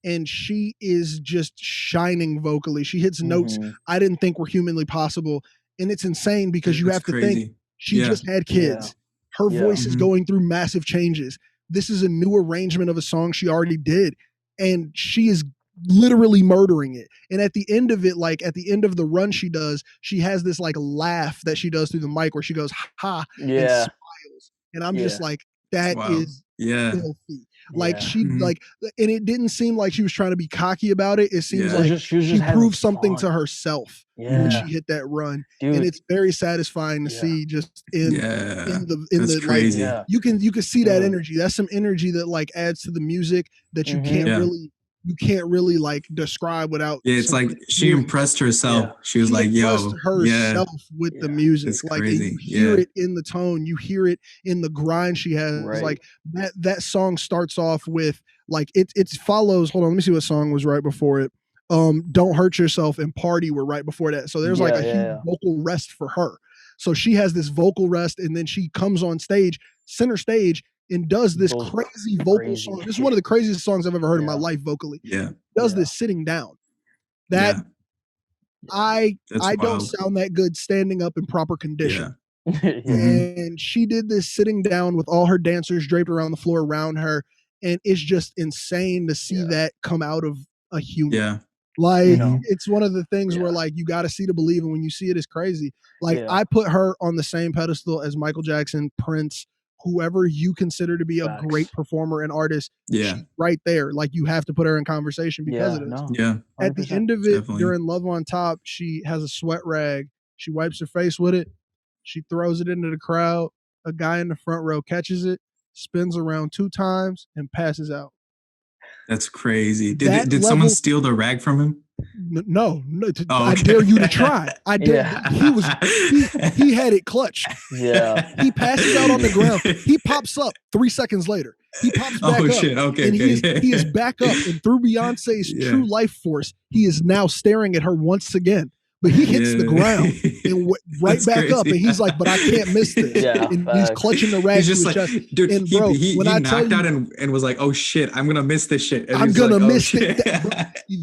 and she is just shining vocally. She hits notes I didn't think were humanly possible, and it's insane because you have to think she just had kids. Her voice is going through massive changes. This is a new arrangement of a song she already did, and she is literally murdering it. And at the end of it, like at the end of the run she does, she has this like laugh that she does through the mic where she goes ha and smiles. And I'm just like, that is filthy. Like she like, and it didn't seem like she was trying to be cocky about it. It seems like she proved something to herself when she hit that run. Dude. And it's very satisfying to see just in the crazy. Like you can see that energy. That's some energy that like adds to the music that you can't really like describe without. It's like she impressed herself. She was like, yo, herself with the music. It's like crazy. You hear it in the tone, you hear it in the grind she has. Like that song starts off with like it follows. Hold on, let me see what song was right before it. Don't Hurt Yourself and Party were right before that. So there's like a huge vocal rest for her. So she has this vocal rest, and then she comes on stage, center stage, and does this crazy vocal song. This is one of the craziest songs I've ever heard in my life vocally. Does this sitting down. That I don't sound that good standing up in proper condition. And she did this sitting down with all her dancers draped around the floor around her, and it's just insane to see that come out of a human. Like it's one of the things where like you got to see to believe, and when you see it, it's crazy. Like I put her on the same pedestal as Michael Jackson, Prince, whoever you consider to be a great performer and artist. She's right there. Like you have to put her in conversation because of this. At the end of it, during Love on Top, she has a sweat rag. She wipes her face with it. She throws it into the crowd. A guy in the front row catches it, spins around 2 times, and passes out. That's crazy. Did someone steal the rag from him? No. I dare you to try. I dare. He had it clutched. He passes out on the ground. He pops up 3 seconds later. He pops back up. Shit. Okay. He is back up, and through Beyonce's true life force, he is now staring at her once again. But he hits the ground and back crazy. Up, and he's like, "But I can't miss this." And he's clutching the rag. He's just like, dude. And bro, he knocked out and was like, "Oh shit, I'm gonna miss this shit." And I'm gonna miss it.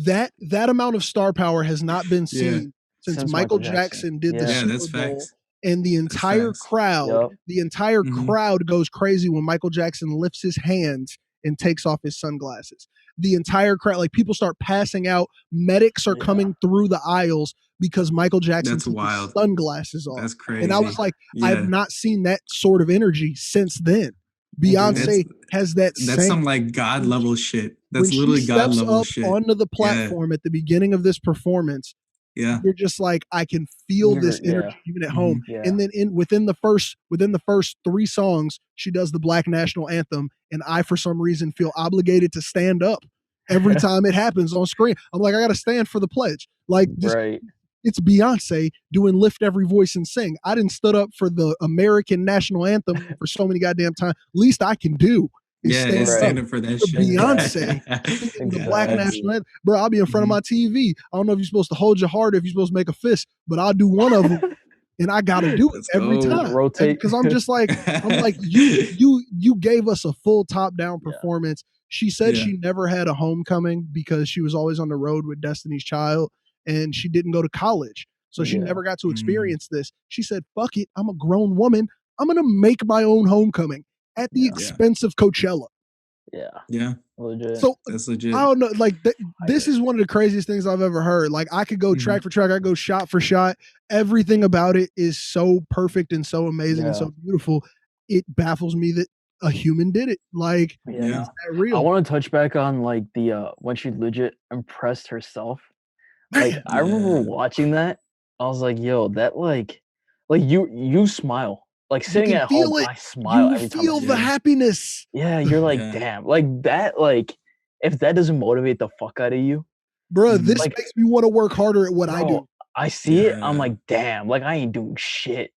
That amount of star power has not been seen since Michael Jackson did the Super Bowl. And the entire crowd, crowd goes crazy when Michael Jackson lifts his hands and takes off his sunglasses. The entire crowd, like people start passing out. Medics are coming through the aisles because Michael Jackson took his sunglasses off. That's crazy. And I was like, I have not seen that sort of energy since then. Beyonce has that. That's some like God level shit. That's literally God level shit. Onto the platform at the beginning of this performance. You're just like, I can feel this energy even at home. And then within the first 3 songs, she does the Black National Anthem, and I for some reason feel obligated to stand up every time it happens on screen. I'm like, I gotta stand for the pledge. Like it's Beyonce doing Lift Every Voice and Sing. I didn't stood up for the American National Anthem for so many goddamn times. Least I can do. Stand up for that shit. Beyonce, the Black National Anthem. Bro, I'll be in front of my TV. I don't know if you're supposed to hold your heart or if you're supposed to make a fist, but I'll do one of them, and I gotta do it every time. Rotate, because I'm just like, you gave us a full top down performance. She said she never had a homecoming because she was always on the road with Destiny's Child, and she didn't go to college, so she never got to experience this. She said, "Fuck it, I'm a grown woman. I'm gonna make my own homecoming." At the expense of Coachella. Legit. So that's legit. I don't know. Like this is one of the craziest things I've ever heard. Like I could go track for track. I go shot for shot. Everything about it is so perfect and so amazing and so beautiful. It baffles me that a human did it. Like it's not real. I want to touch back on like the when she legit impressed herself. Like I remember watching that. I was like, yo, that like you smile. Like sitting at home, I smile every time. You feel the happiness. Yeah, you're like, damn. Like that, like, if that doesn't motivate the fuck out of you. Bro, this makes me want to work harder at what I do. I see it, I'm like, damn, like I ain't doing shit.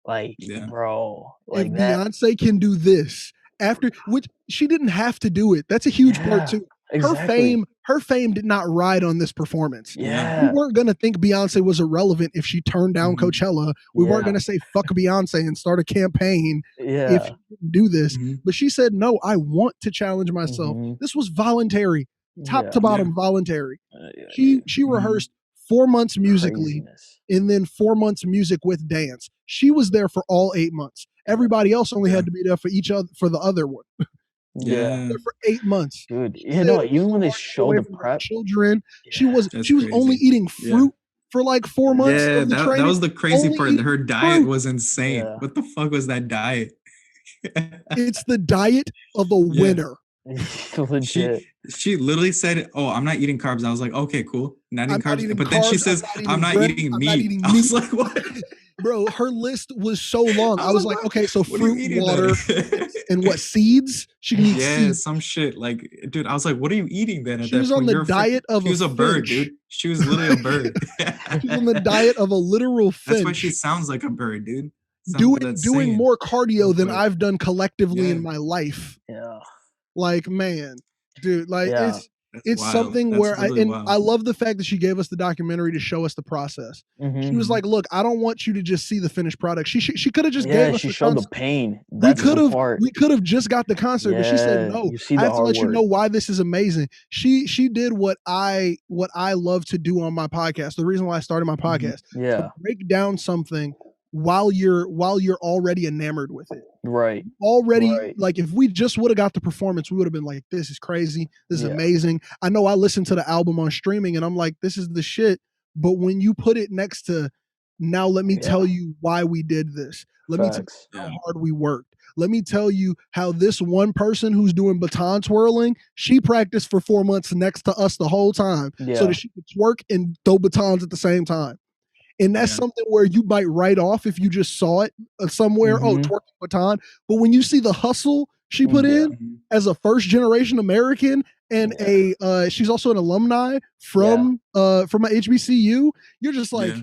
Like, bro. Like if Beyonce can do this, which she didn't have to do it. That's a huge part too. Exactly. Her fame did not ride on this performance. We weren't gonna think Beyonce was irrelevant if she turned down Coachella. We weren't gonna say fuck Beyonce and start a campaign if she didn't do this. But she said, no, I want to challenge myself. This was voluntary. top to bottom voluntary. She rehearsed 4 months musically, and then 4 months music with dance. She was there for all 8 months. Everybody else only had to be there for each other for the other one. For 8 months, dude. Even when they show the prep, children, she was only eating fruit for like 4 months. Yeah, that was the crazy part. Her diet was insane. Yeah. What the fuck was that diet? It's the diet of a winner. Legit. She literally said, "Oh, I'm not eating carbs." I was like, "Okay, cool, not eating carbs." But then she says, "I'm not eating meat." I was like, "What?" Bro, her list was so long. I was like, okay, so fruit, water, and what, seeds? She can eat seeds. Some shit. Like, dude, I was like, what are you eating then? She was on the diet of a finch. She was a bird, dude. She was literally a bird. She's on the diet of a literal finch. That's why she sounds like a bird, dude. Doing more cardio than I've done collectively in my life. Yeah. Like, man, dude, like it's something where I love the fact that she gave us the documentary to show us the process. She was like, "Look, I don't want you to just see the finished product." She could have just gave us. She showed the pain. We could have just got the concert, but she said, "No, I have to let you know why this is amazing." She did what I love to do on my podcast. The reason why I started my podcast, to break down something while you're already enamored with it. Right. Like if we just would have got the performance, we would have been like, this is crazy. This is amazing. I know I listened to the album on streaming and I'm like, this is the shit. But when you put it next to, now let me tell you why we did this. Let me tell you how hard we worked. Let me tell you how this one person who's doing baton twirling, she practiced for 4 months next to us the whole time so that she could twerk and throw batons at the same time. And that's something where you might write off if you just saw it somewhere, twerking baton. But when you see the hustle she put in as a first generation American and she's also an alumni from a HBCU, you're just like,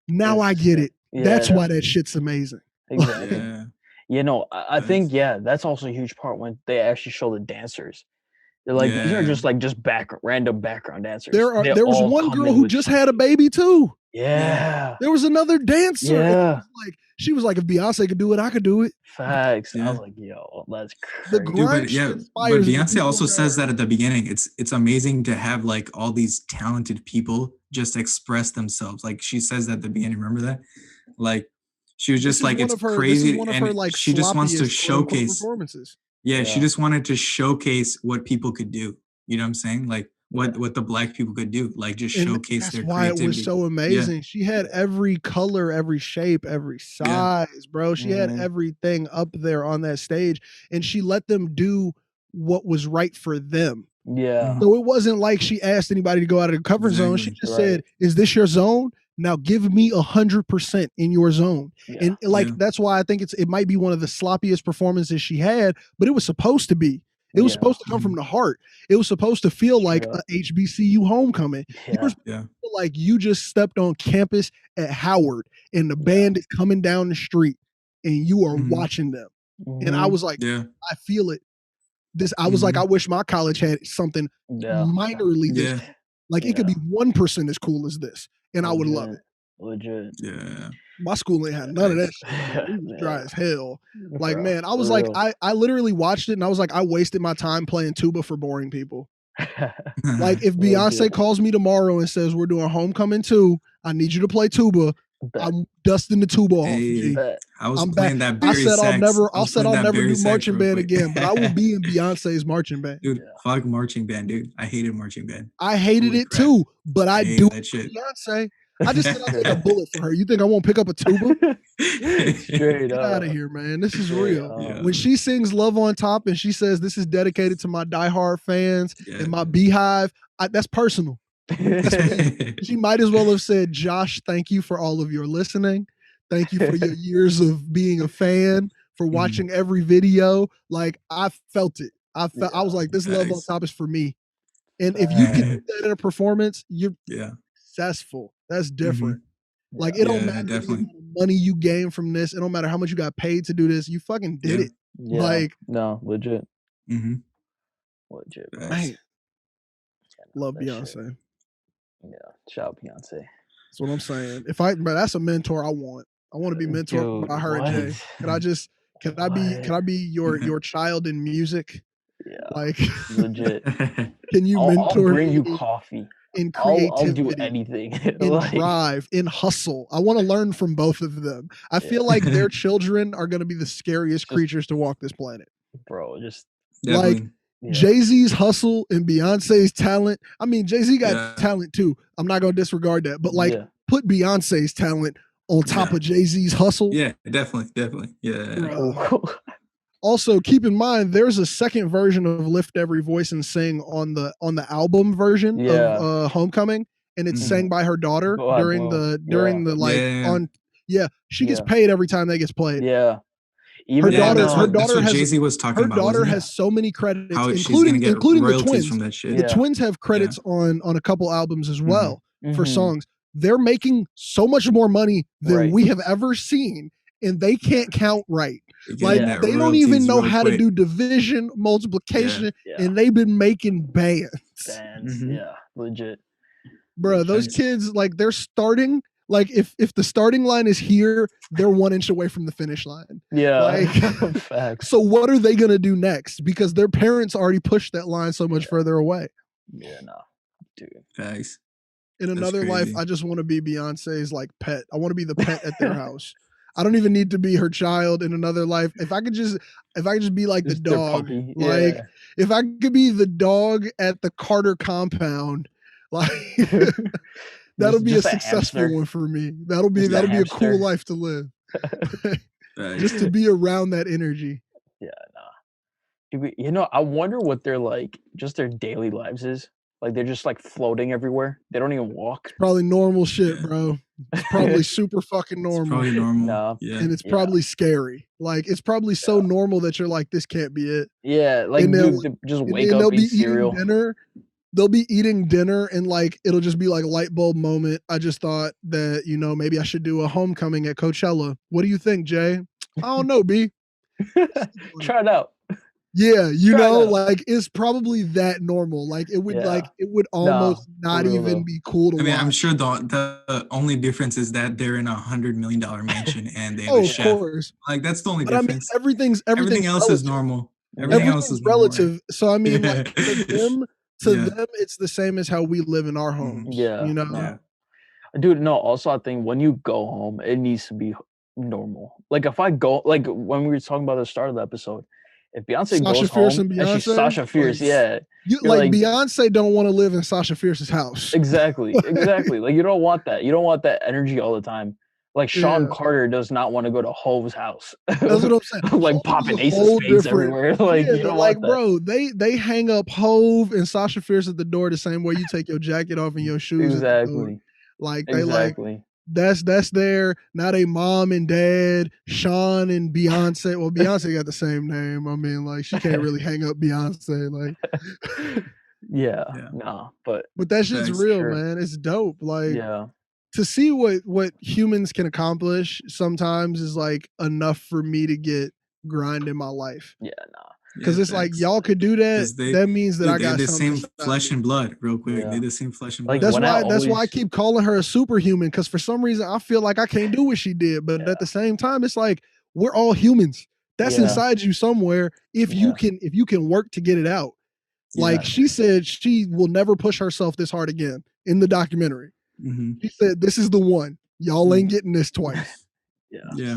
now I get it. That's why that shit's amazing. Exactly. I think that's also a huge part when they actually show the dancers. They're like, these are just random background dancers. There was one girl who just had a baby too. Yeah. There was another dancer. Yeah. She was like, if Beyonce could do it, I could do it. Facts. I was like, yo, that's crazy. But Beyonce also says that at the beginning. It's amazing to have like all these talented people just express themselves. Like she says that at the beginning. Remember that? Like she was just like, it's crazy. And she just wants to showcase performances. Yeah, she just wanted to showcase what people could do. You know what I'm saying? Like what the black people could do, like just showcase their creativity. That's why it was so amazing. She had every color, every shape, every size, bro. She had everything up there on that stage, and she let them do what was right for them. Yeah. So it wasn't like she asked anybody to go out of their comfort zone. She just said, "Is this your zone? Now give me 100% in your zone." And that's why I think it might be one of the sloppiest performances she had, but it was supposed to be. It was supposed to come from the heart. It was supposed to feel like a HBCU homecoming. You were supposed to feel like you just stepped on campus at Howard and the band is coming down the street and you are watching them. And I was like, I feel it. I was like, I wish my college had something minorly this. Like it could be 1% as cool as this, and I would love it. Legit. Yeah. My school ain't had none of that shit. It was dry as hell. Like, man, I was like, I literally watched it and I was like, I wasted my time playing tuba for boring people. Like, if Beyonce calls me tomorrow and says we're doing Homecoming 2, I need you to play tuba. I'm dusting the tuba off. I was playing that very I'll never do marching band again, but I will be in Beyonce's marching band. Dude, fuck marching band, dude. I hated marching band. I hated it too, but I do Beyonce. I just said I'll take a bullet for her. You think I won't pick up a tuba? Get out of here, man. This is real. When she sings Love on Top and she says this is dedicated to my diehard fans and my beehive, that's personal. She might as well have said, Josh, thank you for all of your listening. Thank you for your years of being a fan, for watching every video. Like, I felt it. I was like, this Love on Top is for me. And if you can do that in a performance, you're successful. That's different. Like, it don't matter how much money you gain from this. It don't matter how much you got paid to do this. You fucking did it. Like, no, legit. Legit. Man. Love Beyonce. Shit. Yeah, shout out Beyonce. That's what I'm saying. That's a mentor I want. I want to be mentored by her and Jay. Can I be your child in music? Like, legit. Can you I'll mentor bring you me coffee. in I'll do creativity, anything. in Like, drive, in hustle? I want to learn from both of them. I feel like their children are going to be the scariest creatures to walk this planet. Bro, just like Jay-Z's hustle and Beyonce's talent. I mean, Jay-Z got talent too. I'm not going to disregard that. But like, put Beyonce's talent on top of Jay-Z's hustle. Yeah, definitely. Yeah. Also, keep in mind, there's a second version of "Lift Every Voice and Sing" on the album version of "Homecoming," and it's sang by her daughter during the like on. Yeah, she gets paid every time that gets played. Yeah, even that's what Jay-Z was talking about. Her daughter has so many credits, how including the twins from that shit. The twins have credits on a couple albums as well for songs. They're making so much more money than we have ever seen, and they can't count right. Like they don't even know how to do division, multiplication, and they've been making bands. Yeah, legit. Bro, those kids, like, they're starting. Like, if the starting line is here, they're 1 inch away from the finish line. Yeah. Like, facts. So what are they gonna do next? Because their parents already pushed that line so much further away. Yeah, no, dude. Facts. In another life, I just want to be Beyonce's like pet. I want to be the pet at their house. I don't even need to be her child in another life. If I could just be like the dog, like if I could be the dog at the Carter compound, like that'll be a successful one for me. That'll be a cool life to live. Just to be around that energy. Yeah, nah. You know, I wonder what their like just their daily lives is. Like they're just like floating everywhere. They don't even walk. It's probably normal shit, bro. It's probably super fucking normal. It's probably normal. And it's probably scary. Like it's probably so normal that you're like, this can't be it. Yeah, like dude, just wake up, eat cereal. Dinner. They'll be eating dinner and like it'll just be like a light bulb moment. I just thought that, you know, maybe I should do a homecoming at Coachella. What do you think, Jay? I don't know, B. Try it out. Yeah, you know, like it's probably that normal. Like it would almost not even be cool to watch. I'm sure the only difference is that they're in $100 million mansion and they have a chef. Of course. Like that's the only difference. I mean, everything else is normal. Everything else is relative. Right? So I mean, like, to them, it's the same as how we live in our homes. Yeah, you know. Yeah. Dude, no. Also, I think when you go home, it needs to be normal. Like if I go, like when we were talking about the start of the episode. If Beyonce goes home and she's Sasha Fierce, like Beyonce don't want to live in Sasha Fierce's house. Exactly. Like you don't want that. You don't want that energy all the time. Like Sean Carter does not want to go to Hove's house. That's what I'm saying. Like popping Ace of Spades everywhere. Like you don't want that. Bro, they hang up Hove and Sasha Fierce at the door the same way you take your jacket off and your shoes. Exactly. Like they that's their now they mom and dad, Sean and Beyonce. Well, Beyonce got the same name. I mean, like she can't really hang up Beyonce. Like nah, but that shit's real, man. It's dope. Like to see what humans can accomplish sometimes is like enough for me to get grind in my life. Yeah, nah. Because it's like y'all could do that. That means that I got the same flesh and blood. Real quick, they're the same flesh and blood. That's why I keep calling her a superhuman. Because for some reason I feel like I can't do what she did, but at the same time, it's like we're all humans. That's inside you somewhere. If you can work to get it out. Like she said, she will never push herself this hard again in the documentary. Mm-hmm. She said, "This is the one. Y'all ain't getting this twice." Yeah.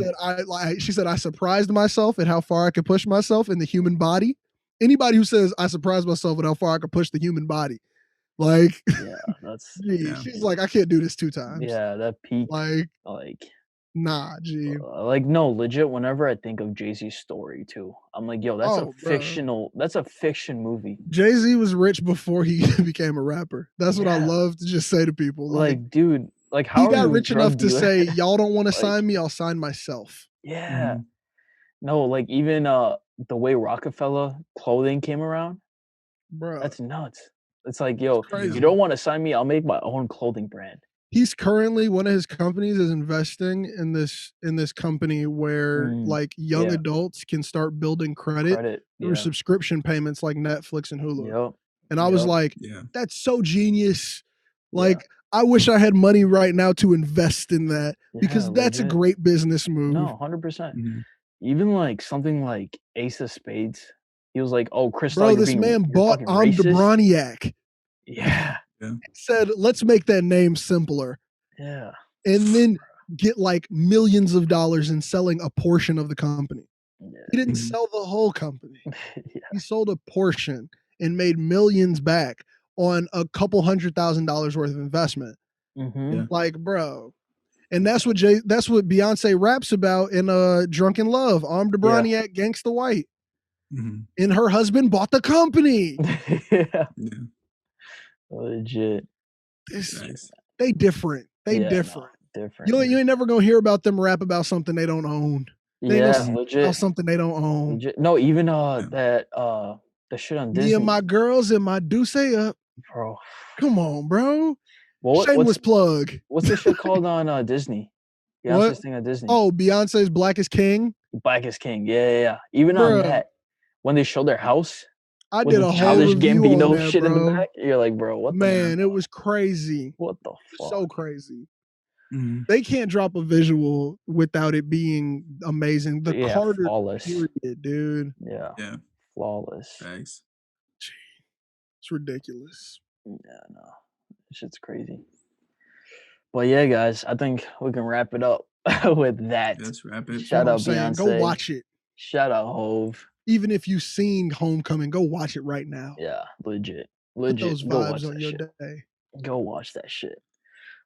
She said I surprised myself at how far I could push myself in the human body. Anybody who says I surprised myself at how far I could push the human body, like, she's like, I can't do this 2 times. Yeah, that peak, like, nah, G. Like, no, legit. Whenever I think of Jay-Z's story too, I'm like, yo, that's that's a fiction movie. Jay-Z was rich before he became a rapper. That's what I love to just say to people. Like dude. Like how he got rich enough to say, y'all don't want to sign me, I'll sign myself. Yeah. No, like even the way Rockefeller clothing came around, bro, that's nuts. It's like, yo, you don't want to sign me, I'll make my own clothing brand. He's currently one of his companies is investing in this company where like young adults can start building credit through subscription payments like Netflix and Hulu. Yep. And I was like, that's so genius. Like I wish I had money right now to invest in that because that's a great business move. No, 100%. Even like something like Ace of Spades, He was like, "Oh, Chris, bro, this man bought the Broniac. Yeah. Said, let's make that name simpler. Yeah. And then get like millions of dollars in selling a portion of the company. Yeah. He didn't sell the whole company. Yeah. He sold a portion and made millions back on a couple $100,000 worth of investment. Yeah. Like, bro. And that's what Beyoncé raps about in Drunken Love, Armed Broniac, Gangsta White. And her husband bought the company. Yeah. Legit. They different. They different. No, different. You ain't never gonna hear about them rap about something they don't own. They legit. About something they don't own. Legit. No, even that the shit on Disney. Me and my girls and my Deuce up. Bro. Come on, bro. Well, shameless plug. What's this shit called on Disney? Beyonce's thing on Disney. Oh, Beyonce's Black is King. Black is King. Yeah. Even on that, when they showed their house, I did a whole review Gambino on that, shit bro. in the back. You're like, bro, what? Man, it was crazy. What the fuck? So crazy. They can't drop a visual without it being amazing. The Carter flawless. Period, dude. Yeah. Flawless. Thanks. It's ridiculous. Yeah, no. This shit's crazy. But yeah, guys, I think we can wrap it up with that. Let's wrap it. Shout out Beyonce. Go watch it. Shout out Hove. Even if you've seen Homecoming, go watch it right now. Yeah, legit. Put those vibes on your day. Go watch that shit.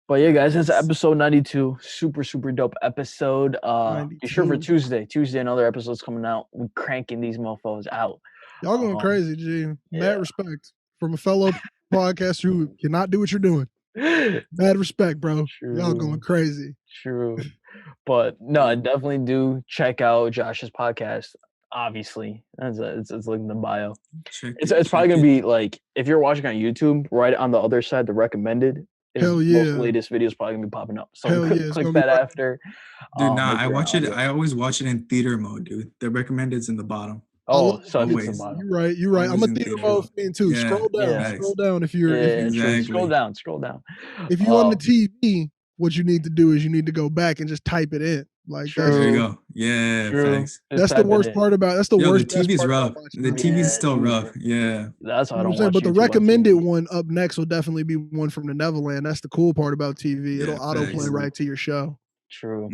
But yeah, guys, it's episode 92. Super, super dope episode. Be sure for Tuesday. Another episode's coming out. We're cranking these mofos out. Y'all going crazy, G. Mad respect from a fellow podcaster who cannot do what you're doing. Mad respect, bro. True. Y'all going crazy. True. But no, I definitely do check out Josh's podcast. Obviously, it's linked in the bio. It's probably gonna be like, if you're watching on YouTube, right on the other side, the recommended. Most latest videos probably gonna be popping up. So click that after. Dude, I watch it. I always watch it in theater mode, dude. The recommended's in the bottom. Oh, so it's in the bottom. You're right. I'm a theater mode fan too. Yeah, scroll down if you're exactly. Scroll down. If you're on the TV, what you need to do is you need to go back and just type it in. Like there you go. Yeah, thanks. That's the worst part about. That's the worst. The TV's rough. The TV's still rough. Yeah, that's why I don't watch. But the recommended one up next will definitely be one from the Neverland. That's the cool part about TV. It'll autoplay right to your show. True.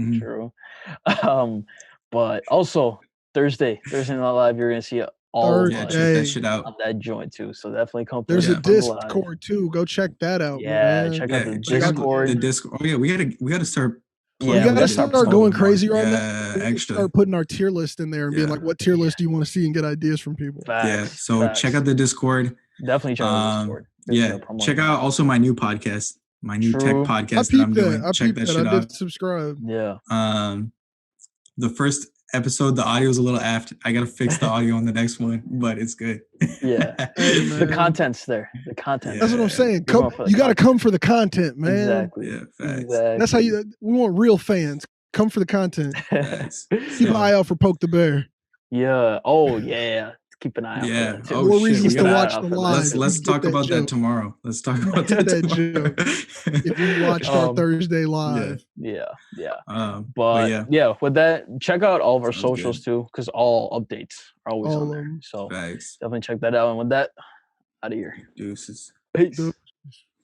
But also Thursday Night Live, you're gonna see all check that shit out on that joint too. So definitely come. There's a Discord too. Go check that out. Yeah, check out the Discord. The Discord. Oh yeah, we gotta start. We gotta start going crazy right now. Extra. Start putting our tier list in there and being like, what tier list do you want to see, and get ideas from people. So check out the Discord. Definitely check out the Discord. Check out also my new podcast, my new tech podcast that I'm doing. Check that shit out. I did subscribe. Yeah. The first episode, the audio is a little aft. I gotta fix the audio on the next one, but it's good. Yeah. The content's there. The content. That's what I'm saying. You gotta come for the content, man. Exactly. Yeah. Exactly. That's how we want real fans. Come for the content. Keep an eye out for Poke the Bear. Yeah. Oh yeah. Keep an eye out. Yeah. For that more reasons to watch the live. Let's talk about that tomorrow. Let's talk about that tomorrow. If you watched our Thursday live. Yeah. But with that, check out all of our socials too, because all updates are always on there. So definitely check that out. And with that, out of here. Deuces. Peace.